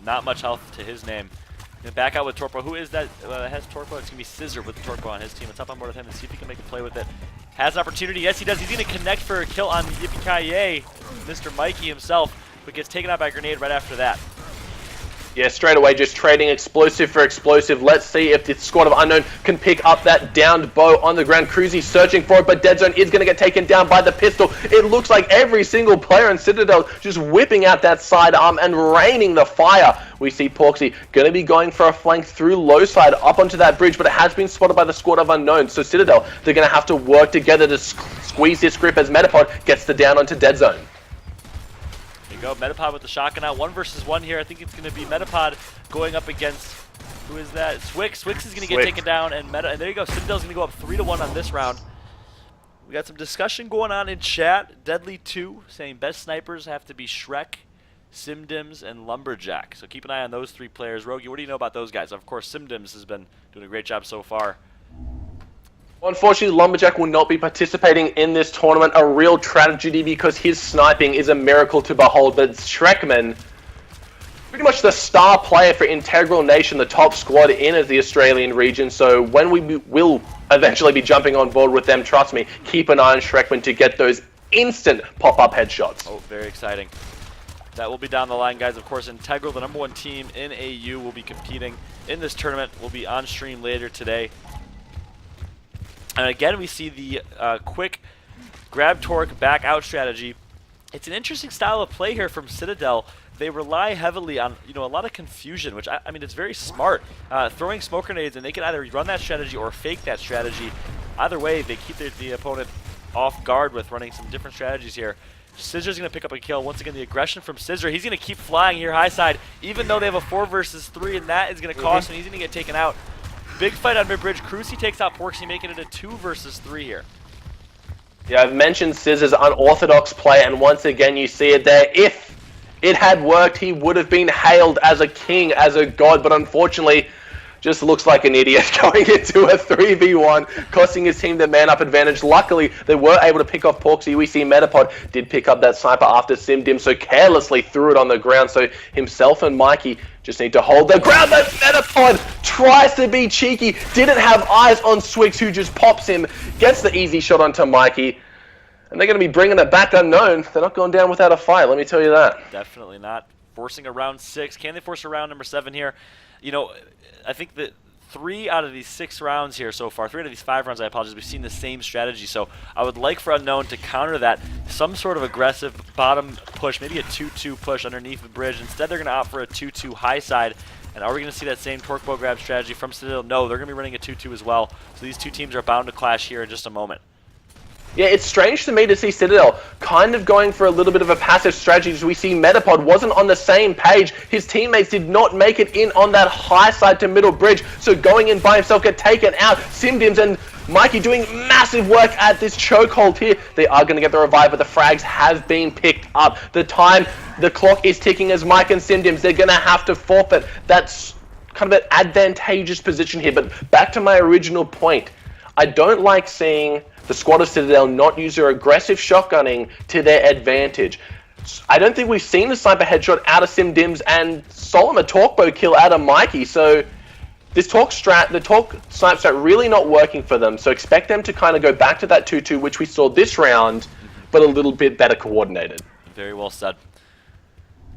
not much health to his name. Gonna back out with Torquebo. Who is that has Torquebo? It's gonna be Scissor with Torquebo on his team. Let's hop on board with him and see if he can make a play with it. Has an opportunity. Yes, he does. He's gonna connect for a kill on Yippee-ki-yay, Mr. Mikey himself, but gets taken out by a grenade right after that. Yeah, straight away just trading explosive for explosive. Let's see if the squad of Unknown can pick up that downed bow on the ground. Cruzy searching for it, but Dead Zone is going to get taken down by the pistol. It looks like every single player in Citadel just whipping out that sidearm and raining the fire. We see Porksy going to be going for a flank through low side up onto that bridge, but it has been spotted by the squad of unknowns. So Citadel, they're going to have to work together to squeeze this grip as Metapod gets the down onto dead zone. There you go, Metapod with the shotgun out. 1 versus 1 here. I think it's going to be Metapod going up against, who is that? Swix. Swix is going to get taken down, and there you go. Citadel's going to go up 3-1 on this round. We got some discussion going on in chat. Deadly2 saying best snipers have to be Shrek, Simdims, and Lumberjack. So keep an eye on those 3 players. Rogi, what do you know about those guys? Of course, Simdims has been doing a great job so far. Unfortunately, Lumberjack will not be participating in this tournament. A real tragedy because his sniping is a miracle to behold. But Shrekman, pretty much the star player for Integral Nation, the top squad in the Australian region. So when we will eventually be jumping on board with them, trust me, keep an eye on Shrekman to get those instant pop-up headshots. Oh, very exciting. That will be down the line, guys. Of course, Integral, the #1 team in AU, will be competing in this tournament. Will be on stream later today. And again, we see the quick grab torque back out strategy. It's an interesting style of play here from Citadel. They rely heavily on a lot of confusion, which I mean it's very smart. Throwing smoke grenades, and they can either run that strategy or fake that strategy. Either way, they keep the opponent off guard with running some different strategies here. Scissor's going to pick up a kill. Once again, the aggression from Scissor. He's going to keep flying here high side, even though they have a 4 versus 3, and that is going to cost him. He's going to get taken out. Big fight on mid-bridge. Crucy takes out Porksy, making it a 2 versus 3 here. Yeah, I've mentioned Scissor's unorthodox play, and once again you see it there. If it had worked, he would have been hailed as a king, as a god, but unfortunately, just looks like an idiot going into a 3v1, costing his team the man-up advantage. Luckily, they were able to pick off Porksy. We see Metapod did pick up that sniper after Simdim, so carelessly threw it on the ground, so himself and Mikey just need to hold the ground. That Metapod tries to be cheeky, didn't have eyes on Swix, who just pops him, gets the easy shot onto Mikey, and they're going to be bringing it back unknown. They're not going down without a fight, let me tell you that. Definitely not. Forcing a round 6. Can they force a round number 7 here? You know, I think that 3 out of these 6 rounds here so far, 3 out of these 5 rounds, I apologize, we've seen the same strategy. So I would like for Unknown to counter that, some sort of aggressive bottom push, maybe a 2-2 push underneath the bridge. Instead, they're going to opt for a 2-2 high side. And are we going to see that same torque bow grab strategy from Citadel? No, they're going to be running a 2-2 as well. So these 2 teams are bound to clash here in just a moment. Yeah, it's strange to me to see Citadel kind of going for a little bit of a passive strategy. As we see Metapod wasn't on the same page. His teammates did not make it in on that high side to middle bridge. So going in by himself, get taken out. Simdims and Mikey doing massive work at this chokehold here. They are going to get the revive, but the frags have been picked up. The clock is ticking as Mike and Simdims, they're going to have to forfeit. That's kind of an advantageous position here. But back to my original point, I don't like seeing the squad of Citadel not use their aggressive shotgunning to their advantage. I don't think we've seen the sniper headshot out of Simdims and Solomon torquebow kill out of Mikey, so this the torque snipe strat really not working for them, so expect them to kind of go back to that 2-2, which we saw this round, but a little bit better coordinated. Very well said.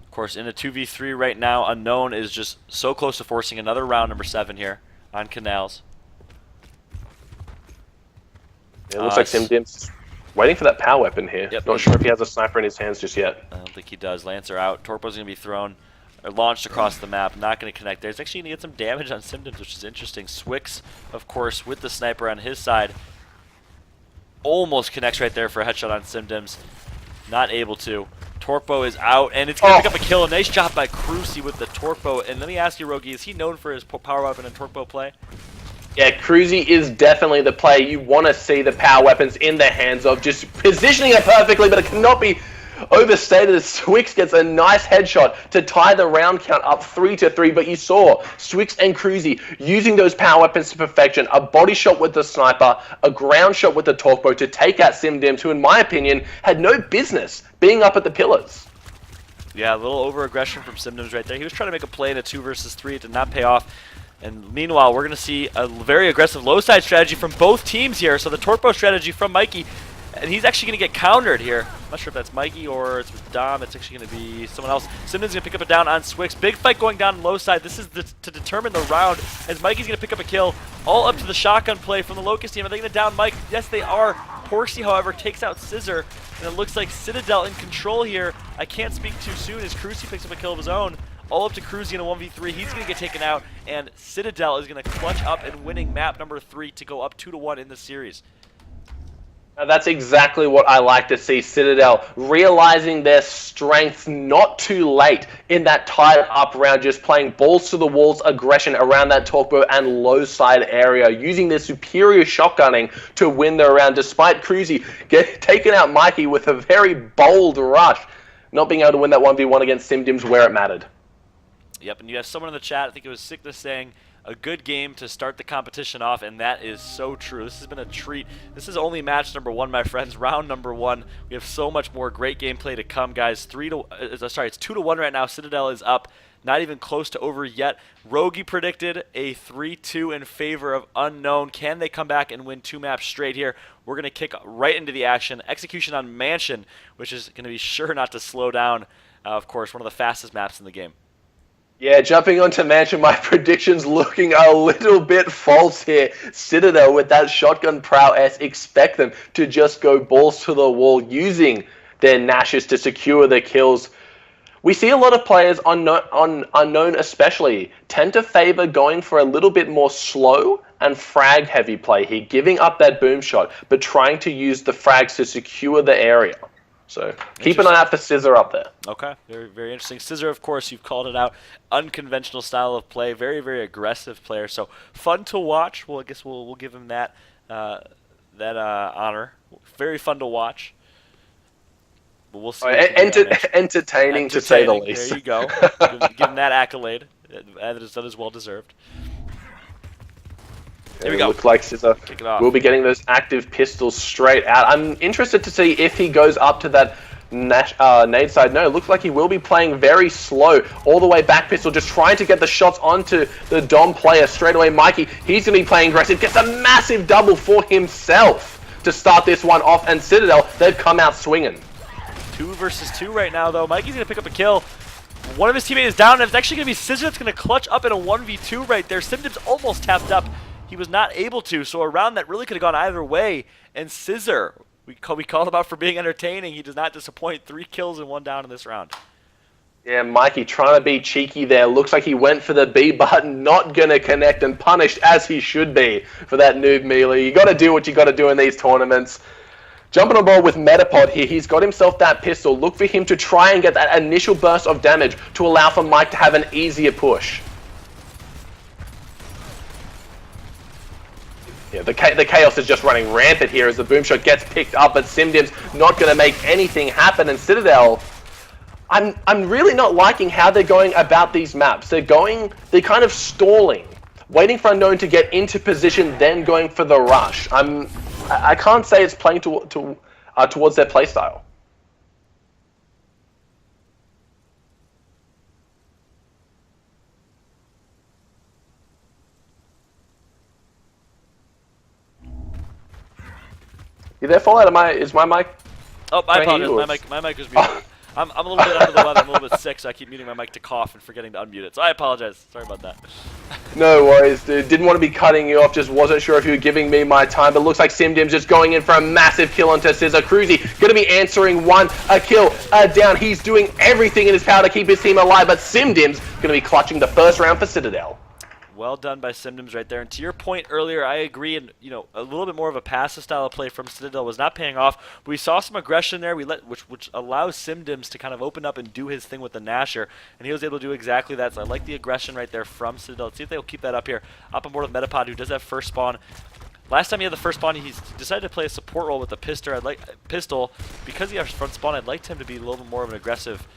Of course, in a 2v3 right now, Unknown is just so close to forcing another round number 7 here on Canals. It looks like Simdims waiting for that power weapon here. Yep. Not sure if he has a sniper in his hands just yet. I don't think he does. Lancer out. Torpo's going to be thrown or launched across the map. Not going to connect there. He's actually going to get some damage on Simdims, which is interesting. Swix, of course, with the sniper on his side. Almost connects right there for a headshot on Simdims. Not able to. Torpo is out, and it's going to pick up a kill. A nice job by Crucy with the Torpo. And let me ask you, Rogi, is he known for his power weapon and Torpo play? Yeah, Cruzy is definitely the player you want to see the power weapons in the hands of. Just positioning it perfectly, but it cannot be overstated as Swix gets a nice headshot to tie the round count up 3-3. But you saw Swix and Cruzy using those power weapons to perfection. A body shot with the sniper, a ground shot with the torquebow to take out Simdims, who in my opinion had no business being up at the pillars. Yeah, a little over-aggression from Simdims right there. He was trying to make a play in a 2 versus 3. It did not pay off. And meanwhile, we're going to see a very aggressive low side strategy from both teams here. So the Torpo strategy from Mikey, and he's actually going to get countered here. I'm not sure if that's Mikey or it's with Dom. It's actually going to be someone else. Simdims going to pick up a down on Swix. Big fight going down low side. This is to determine the round as Mikey's going to pick up a kill. All up to the shotgun play from the Locust team. Are they going to down Mike? Yes, they are. Porksy, however, takes out Scissor. And it looks like Citadel in control here. I can't speak too soon as Crucy picks up a kill of his own. all up to Cruzy in a 1v3. He's going to get taken out, and Citadel is going to clutch up and winning map number 3 to go up 2-1 in the series. That's exactly what I like to see. Citadel realizing their strengths not too late in that tied up round, just playing balls to the walls aggression around that talkbow and low side area, using their superior shotgunning to win the round, despite Cruzy taking out Mikey with a very bold rush, not being able to win that 1v1 against SimDims where it mattered. Yep, and you have someone in the chat, I think it was Sickness, saying, a good game to start the competition off, and that is so true. This has been a treat. This is only match number 1, my friends, round number 1. We have so much more great gameplay to come, guys. It's 2-1 right now. Citadel is up, not even close to over yet. Rogi predicted a 3-2 in favor of Unknown. Can they come back and win 2 maps straight here? We're going to kick right into the action. Execution on Mansion, which is going to be sure not to slow down. Of course, one of the fastest maps in the game. Yeah, jumping onto Mansion, my predictions looking a little bit false here. Citadel with that shotgun prowess, expect them to just go balls to the wall using their Nashes to secure the kills. We see a lot of players, Unknown especially, tend to favor going for a little bit more slow and frag heavy play here, giving up that boom shot, but trying to use the frags to secure the area. So keep an eye out for Scissor up there. Okay, very, very interesting. Scissor, of course, you've called it out. Unconventional style of play, very, very aggressive player. So fun to watch. Well, I guess we'll give him that honor. Very fun to watch. But we'll see. Entertaining to say the least. There you go. give him that accolade. That is well deserved. There we go. Looks like Scissor will be getting those active pistols straight out. I'm interested to see if he goes up to that nade side. No, it looks like he will be playing very slow. All the way back pistol, just trying to get the shots onto the Dom player. Straight away, Mikey, he's going to be playing aggressive. Gets a massive double for himself to start this one off. And Citadel, they've come out swinging. 2 versus 2 right now, though. Mikey's going to pick up a kill. One of his teammates is down, and it's actually going to be Scissor that's going to clutch up in a 1v2 right there. SimDims almost tapped up. He was not able to, so a round that really could have gone either way. And Scissor, we called him out for being entertaining. He does not disappoint. 3 kills and 1 down in this round. Yeah, Mikey trying to be cheeky there. Looks like he went for the B button, not going to connect, and punished as he should be for that noob melee. You got to do what you got to do in these tournaments. Jumping on board with Metapod here, he's got himself that pistol. Look for him to try and get that initial burst of damage to allow for Mike to have an easier push. Yeah, the chaos is just running rampant here as the boom shot gets picked up, but SimDims not going to make anything happen. And Citadel, I'm really not liking how they're going about these maps. They're kind of stalling, waiting for Unknown to get into position, then going for the rush. I can't say it's playing towards their playstyle. You there, Fallout? Is my mic? Oh, I apologize. My mic was muted. I'm a little bit under the weather. I'm a little bit sick, so I keep muting my mic to cough and forgetting to unmute it. So I apologize. Sorry about that. No worries, dude. Didn't want to be cutting you off. Just wasn't sure if you were giving me my time. But looks like SimDims just going in for a massive kill onto Scissor. Cruzy going to be answering a kill, down. He's doing everything in his power to keep his team alive. But SimDims going to be clutching the first round for Citadel. Well done by SimDims right there. And to your point earlier, I agree. And a little bit more of a passive style of play from Citadel was not paying off. But we saw some aggression there. Which allows SimDims to kind of open up and do his thing with the Nasher, and he was able to do exactly that. So I like the aggression right there from Citadel. Let's see if they'll keep that up here. Up on board with Metapod, who does have first spawn. Last time he had the first spawn, he decided to play a support role with the pistol. Because he has front spawn, I'd like him to be a little bit more of an aggressive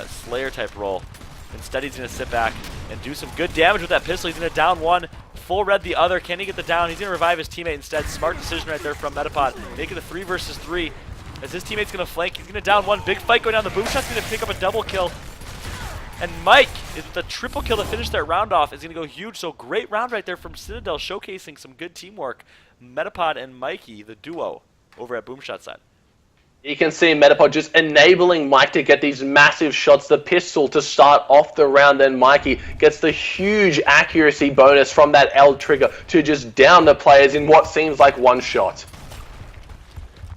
Slayer type role. Instead, he's going to sit back and do some good damage with that pistol. He's going to down one, full red the other. Can he get the down? He's going to revive his teammate instead. Smart decision right there from Metapod. Make it a 3 versus 3. As his teammate's going to flank, he's going to down one. Big fight going down. The boom shot's going to pick up a double kill. And Mike is with a triple kill to finish that round off. Is going to go huge. So great round right there from Citadel, showcasing some good teamwork. Metapod and Mikey, the duo, over at Boomshot side. You can see Metapod just enabling Mike to get these massive shots. The pistol to start off the round. Then Mikey gets the huge accuracy bonus from that L trigger to just down the players in what seems like one shot.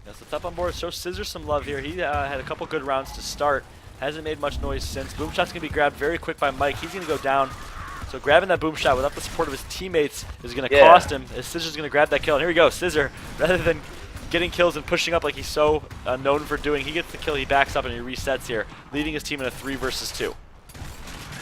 Yes, it's up on board. Show Scissor some love here. He had a couple good rounds to start. Hasn't made much noise since. Boom shot's going to be grabbed very quick by Mike. He's going to go down. So grabbing that boom shot without the support of his teammates is going to cost him. As Scissor's going to grab that kill. And here we go, Scissor, rather than getting kills and pushing up like he's so known for doing, he gets the kill, he backs up, and he resets here, leading his team in a 3 versus 2.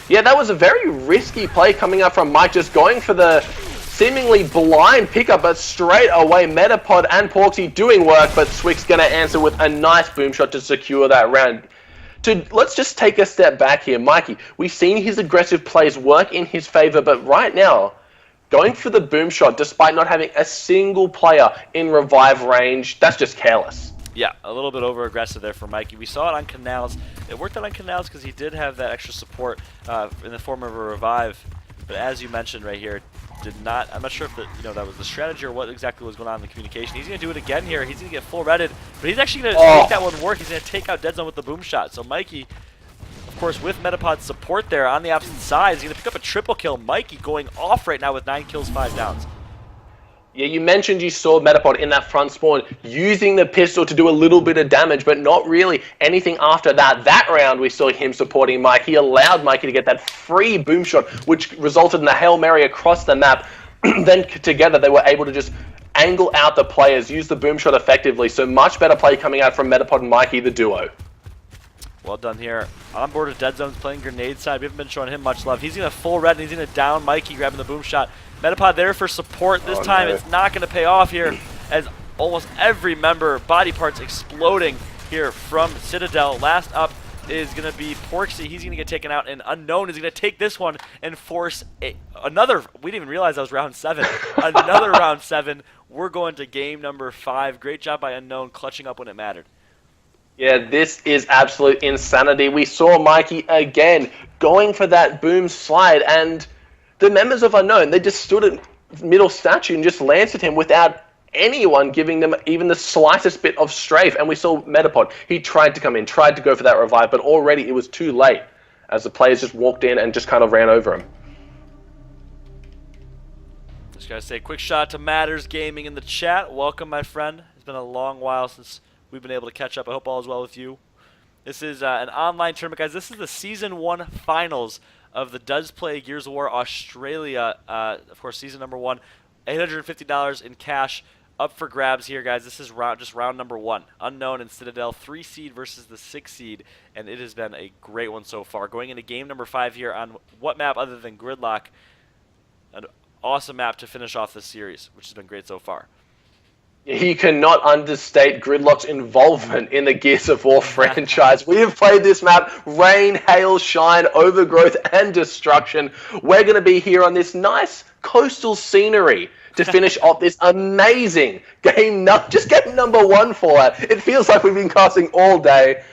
Yeah, that was a very risky play coming up from Mike, just going for the seemingly blind pickup, but straight away Metapod and Porksy doing work, but Swick's going to answer with a nice boom shot to secure that round. Let's just take a step back here. Mikey, we've seen his aggressive plays work in his favor, but right now, going for the boom shot despite not having a single player in revive range, that's just careless. Yeah, a little bit over-aggressive there for Mikey. We saw it on Canals. It worked out on Canals because he did have that extra support in the form of a revive. But as you mentioned right here, did not. I'm not sure if that was the strategy or what exactly was going on in the communication. He's going to do it again here. He's going to get full redded, but he's actually going to make that one work. He's going to take out Dead Zone with the boom shot. So Mikey, of course, with Metapod's support there on the opposite side, he's going to pick up a triple kill. Mikey going off right now with 9 kills, 5 downs. Yeah, you mentioned you saw Metapod in that front spawn using the pistol to do a little bit of damage, but not really anything after that. That round, we saw him supporting Mike. He allowed Mikey to get that free boom shot, which resulted in a Hail Mary across the map. Then together, they were able to just angle out the players, use the boom shot effectively. So much better play coming out from Metapod and Mikey, the duo. Well done here. On board of Dead Zone's playing grenade side. We haven't been showing him much love. He's going to full red, and he's going to down Mikey, grabbing the boom shot. Metapod there for support. This time it's not going to pay off here, as almost every member, body parts exploding here from Citadel. Last up is going to be Porksy. He's going to get taken out, and Unknown is going to take this one and force another. We didn't even realize that was round 7. Another round 7. We're going to game number 5. Great job by Unknown, clutching up when it mattered. Yeah, this is absolute insanity. We saw Mikey again going for that boom slide, and the members of Unknown, they just stood at middle statue and just lanced at him without anyone giving them even the slightest bit of strafe. And we saw Metapod. He tried to come in, tried to go for that revive, but already it was too late as the players just walked in and just kind of ran over him. Just gotta say, quick shout out to Matters Gaming in the chat. Welcome, my friend. It's been a long while since we've been able to catch up. I hope all is well with you. This is an online tournament, guys. This is the Season 1 Finals of the Doesplay Gears of War Australia. Of course, Season number 1. $850 in cash up for grabs here, guys. This is just round number 1. Unknown and Citadel, 3 seed versus the 6 seed, and it has been a great one so far. Going into game number 5 here on what map other than Gridlock? An awesome map to finish off this series, which has been great so far. You cannot understate Gridlock's involvement in the Gears of War franchise. We have played this map, rain, hail, shine, overgrowth, and destruction. We're going to be here on this nice coastal scenery to finish off this amazing game. Just getting number 1 for it. It feels like we've been casting all day.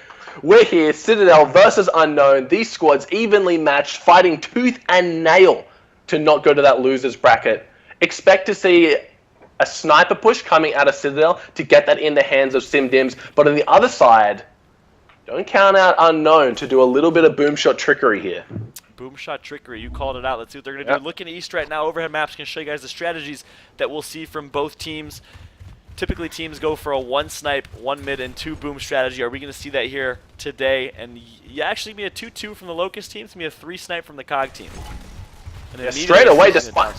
We're here, Citadel versus Unknown. These squads evenly matched, fighting tooth and nail to not go to that loser's bracket. Expect to see a sniper push coming out of Citadel to get that in the hands of SimDims. But on the other side, don't count out Unknown to do a little bit of boom shot trickery here. Boom shot trickery, you called it out. Let's see what they're going to do. Looking east right now, overhead maps can show you guys the strategies that we'll see from both teams. Typically, teams go for a 1 snipe, 1 mid, and 2 boom strategy. Are we going to see that here today? And you actually be a 2-2 from the Locust team. It's going to be a 3 snipe from the COG team. And straight away, despite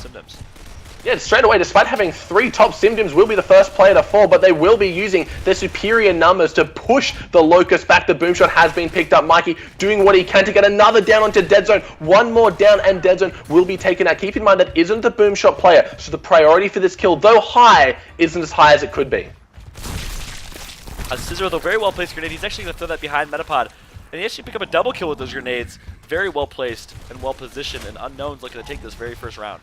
having 3 top SimDims, will be the first player to fall, but they will be using their superior numbers to push the Locust back. The boom shot has been picked up. Mikey doing what he can to get another down onto Dead Zone. 1 more down and Dead Zone will be taken out. Keep in mind that isn't the boom shot player, so the priority for this kill, though high, isn't as high as it could be. Scissor with a very well placed grenade. He's actually going to throw that behind Metapod, and he actually pick up a double kill with those grenades. Very well placed and well positioned, and Unknown's looking to take this very first round.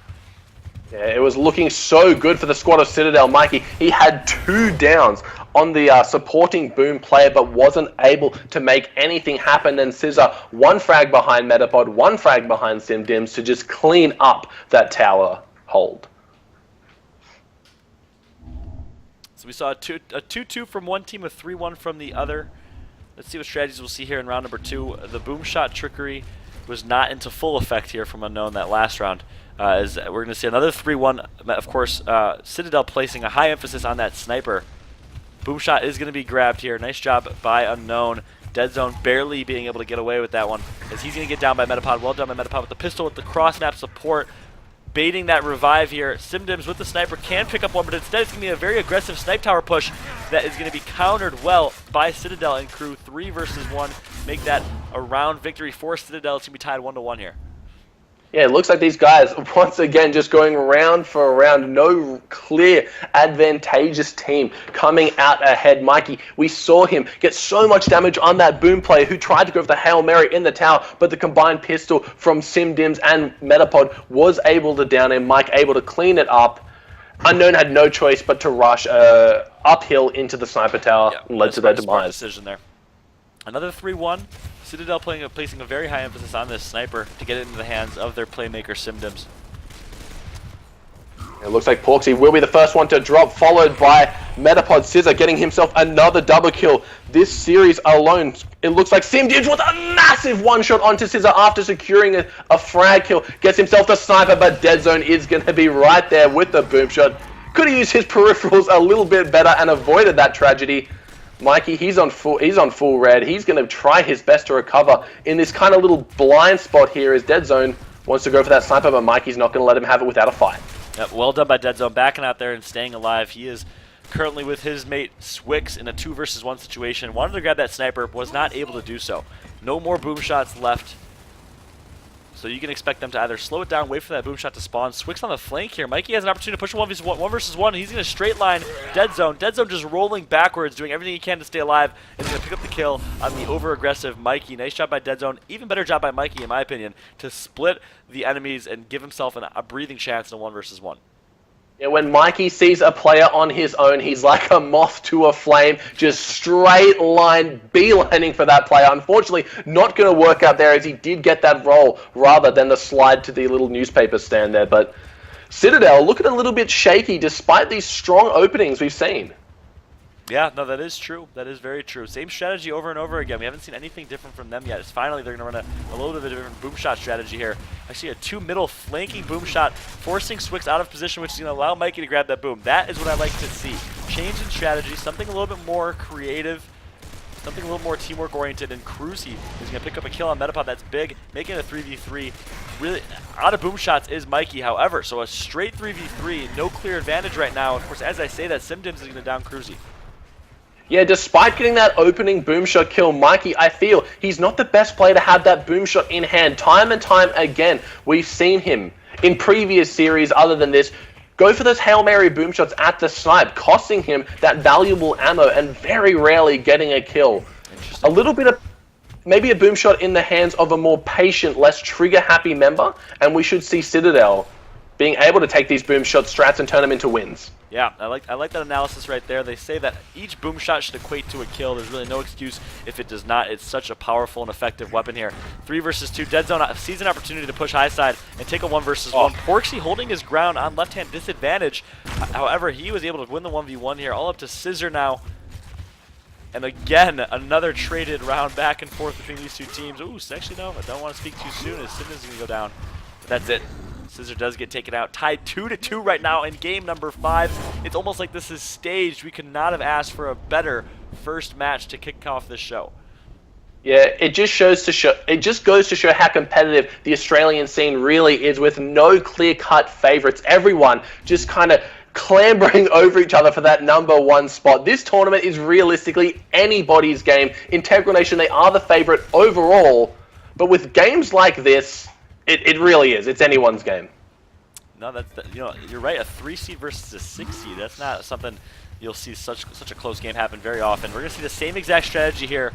Yeah, it was looking so good for the squad of Citadel. Mikey, he had 2 downs on the supporting boom player, but wasn't able to make anything happen. Then Scissor, 1 frag behind Metapod, 1 frag behind SimDims to just clean up that tower hold. So we saw a 2-2 from one team, a 3-1 from the other. Let's see what strategies we'll see here in round number 2. The boom shot trickery was not into full effect here from Unknown that last round. As we're going to see another 3-1. Of course, Citadel placing a high emphasis on that sniper. Boom shot is going to be grabbed here. Nice job by Unknown. Dead Zone barely being able to get away with that one, as he's going to get down by Metapod. Well done by Metapod with the pistol, with the cross-map support, baiting that revive here. Simdims with the sniper can pick up one, but instead it's going to be a very aggressive snipe tower push that is going to be countered well by Citadel and crew. 3 versus 1, make that a round victory for Citadel. It's going to be tied 1-1 here. Yeah, it looks like these guys, once again, just going round for round. No clear, advantageous team coming out ahead. Mikey, we saw him get so much damage on that boom player who tried to go for the Hail Mary in the tower, but the combined pistol from Simdims and Metapod was able to down him. Mike able to clean it up. Unknown had no choice but to rush uphill into the sniper tower, and led to their demise. Decision there. Another 3-1. Citadel placing a very high emphasis on this sniper to get it into the hands of their playmaker Simdims. It looks like Porksy will be the first one to drop, followed by Metapod Scissor getting himself another double kill. This series alone, it looks like Simdims with a massive one-shot onto Scissor after securing a frag kill. Gets himself the sniper, but Dead Zone is going to be right there with the boom shot. Could have used his peripherals a little bit better and avoided that tragedy. Mikey, he's on full red. He's going to try his best to recover in this kind of little blind spot here as Dead Zone wants to go for that sniper, but Mikey's not going to let him have it without a fight. Yep, well done by Dead Zone, backing out there and staying alive. He is currently with his mate Swix in a 2 versus 1 situation. Wanted to grab that sniper, was not able to do so. No more boom shots left. So you can expect them to either slow it down, wait for that boom shot to spawn. Swix on the flank here. Mikey has an opportunity to push 1 versus 1. He's going to straight line Dead Zone. Dead Zone just rolling backwards, doing everything he can to stay alive. And he's going to pick up the kill on the over-aggressive Mikey. Nice job by Dead Zone. Even better job by Mikey, in my opinion, to split the enemies and give himself a breathing chance in a 1 versus 1. Yeah, when Mikey sees a player on his own, he's like a moth to a flame, just straight line, beelining for that player. Unfortunately, not going to work out there as he did get that roll rather than the slide to the little newspaper stand there. But Citadel looking a little bit shaky despite these strong openings we've seen. Yeah, no, that is true. That is very true. Same strategy over and over again. We haven't seen anything different from them yet. It's finally they're going to run a little bit of a different boom shot strategy here. I see a 2 middle flanking boom shot, forcing Swix out of position, which is going to allow Mikey to grab that boom. That is what I like to see. Change in strategy, something a little bit more creative, something a little more teamwork oriented, and Cruzy is going to pick up a kill on Metapod. That's big, making it a 3v3. Really, out of boom shots is Mikey, however, so a straight 3v3, no clear advantage right now. Of course, as I say that, Simdims is going to down Cruzy. Yeah, despite getting that opening boom shot kill, Mikey, I feel he's not the best player to have that boom shot in hand. Time and time again, we've seen him in previous series other than this go for those Hail Mary boom shots at the snipe, costing him that valuable ammo and very rarely getting a kill. A little bit of maybe a boom shot in the hands of a more patient, less trigger-happy member, and we should see Citadel being able to take these boom shot strats and turn them into wins. Yeah, I like that analysis right there. They say that each boom shot should equate to a kill. There's really no excuse if it does not. It's such a powerful and effective weapon here. 3 versus 2. Dead Zone sees an opportunity to push high side and take a 1 versus 1. Porksy holding his ground on left-hand disadvantage. However, he was able to win the 1v1 here. All up to Scissor now. And again, another traded round back and forth between these two teams. Ooh, actually no, I don't want to speak too soon as Sidney's going to go down. But that's it. Scissor does get taken out. Tied 2-2 right now in game number 5. It's almost like this is staged. We could not have asked for a better first match to kick off this show. Yeah, it just goes to show how competitive the Australian scene really is, with no clear-cut favourites. Everyone just kind of clambering over each other for that #1 spot. This tournament is realistically anybody's game. Integral Nation, they are the favourite overall, but with games like this, it really is. It's anyone's game. No, you're right. A 3 seed versus a 6 seed. That's not something you'll see such a close game happen very often. We're gonna see the same exact strategy here.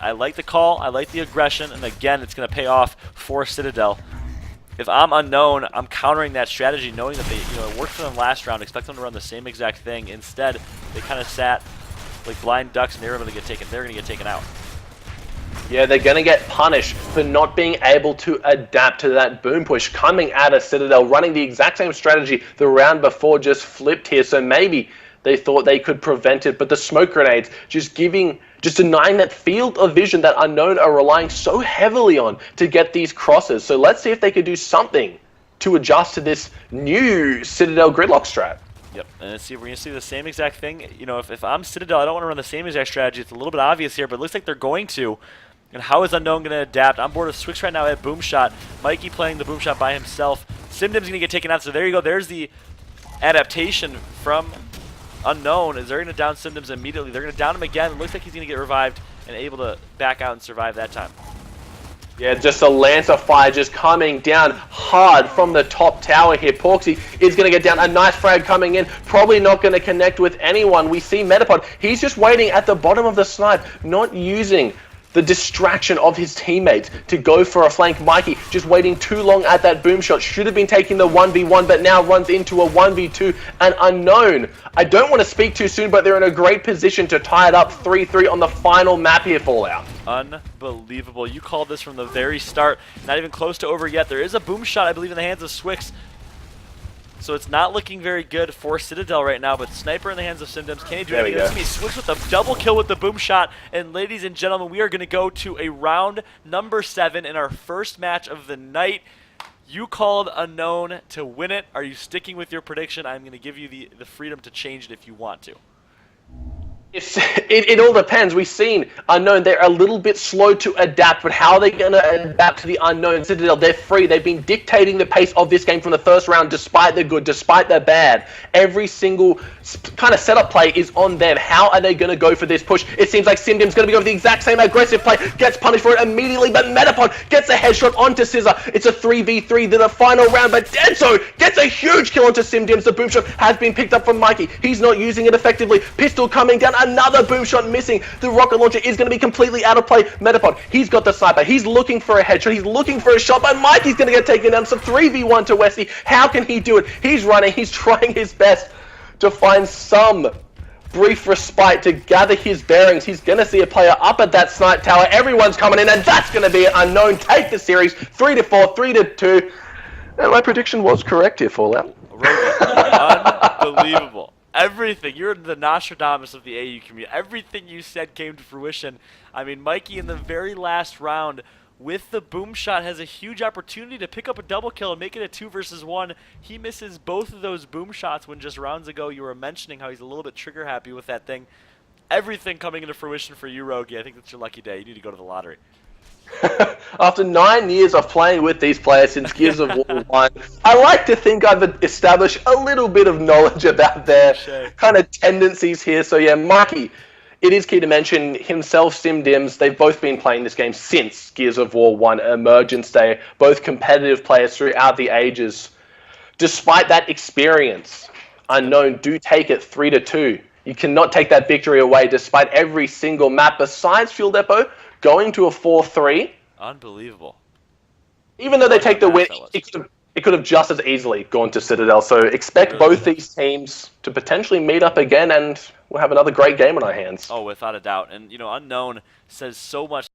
I like the call. I like the aggression, and again, it's gonna pay off for Citadel. If I'm unknown, I'm countering that strategy, knowing that it worked for them last round. Expect them to run the same exact thing. Instead, they kind of sat like blind ducks, and they're gonna get taken out. Yeah, they're going to get punished for not being able to adapt to that boom push. Coming at a Citadel, running the exact same strategy the round before, just flipped here. So maybe they thought they could prevent it, but the smoke grenades just denying that field of vision that Unknown are relying so heavily on to get these crosses. So let's see if they could do something to adjust to this new Citadel gridlock strat. Yep, and let's see if we're going to see the same exact thing. You know, if I'm Citadel, I don't want to run the same exact strategy. It's a little bit obvious here, but it looks like they're going to. And how is Unknown going to adapt? I'm board of Swix right now at Boomshot. Mikey playing the Boomshot by himself. Simdim's going to get taken out, so there you go. There's the adaptation from Unknown. Is they're going to down Simdims immediately. They're going to down him again. It looks like he's going to get revived and able to back out and survive that time. Yeah, just a Lancer fire just coming down hard from the top tower here. Porksy is going to get down. A nice frag coming in. Probably not going to connect with anyone. We see Metapod. He's just waiting at the bottom of the snipe, not using the distraction of his teammates to go for a flank. Mikey just waiting too long at that boom shot. Should have been taking the 1v1, but now runs into a 1v2. And Unknown, I don't want to speak too soon, but they're in a great position to tie it up 3-3 on the final map here, Fallout. Unbelievable. You called this from the very start. Not even close to over yet. There is a boom shot, I believe, in the hands of Swix. So it's not looking very good for Citadel right now, but Sniper in the hands of Simdims. Can he do anything? It's going to be Swix with a double kill with the boom shot. And ladies and gentlemen, we are going to go to a round number 7 in our first match of the night. You called Unknown to win it. Are you sticking with your prediction? I'm going to give you the freedom to change it if you want to. It all depends. We've seen Unknown, they're a little bit slow to adapt, but how are they going to adapt to the Unknown? Citadel, they're free. They've been dictating the pace of this game from the first round, despite the good, despite the bad. Every single kind of setup play is on them. How are they going to go for this push? It seems like Simdim's going to be going for the exact same aggressive play, gets punished for it immediately, but Metapod gets a headshot onto Scissor. It's a 3v3, then a final round, but Denso gets a huge kill onto Simdims. The boom shot has been picked up from Mikey. He's not using it effectively. Pistol coming down. Another boom shot missing. The rocket launcher is going to be completely out of play. Metapod, he's got the sniper. He's looking for a headshot. He's looking for a shot, but Mikey's going to get taken down. So 3v1 to Westy. How can he do it? He's running. He's trying his best to find some brief respite to gather his bearings. He's going to see a player up at that snipe tower. Everyone's coming in, and that's going to be Unknown. Take the series 3-4, 3-2. And my prediction was correct here, Fallout. Unbelievable. Everything. You're the Nostradamus of the AU community. Everything you said came to fruition. I mean, Mikey in the very last round with the boom shot has a huge opportunity to pick up a double kill and make it a 2 versus 1. He misses both of those boom shots when just rounds ago you were mentioning how he's a little bit trigger happy with that thing. Everything coming into fruition for you, Rogi. I think that's your lucky day. You need to go to the lottery. After 9 years of playing with these players since Gears of War 1, I like to think I've established a little bit of knowledge about their kind of tendencies here. So yeah, Mikey, it is key to mention himself, Simdims, they've both been playing this game since Gears of War 1 Emergence Day, both competitive players throughout the ages. Despite that experience, Unknown do take it 3-2. You cannot take that victory away despite every single map besides Fuel Depot going to a 4-3. Unbelievable. Even though they take the win, it could have just as easily gone to Citadel. So expect both these teams to potentially meet up again, and we'll have another great game on our hands. Oh, without a doubt. And, you know, Unknown says so much.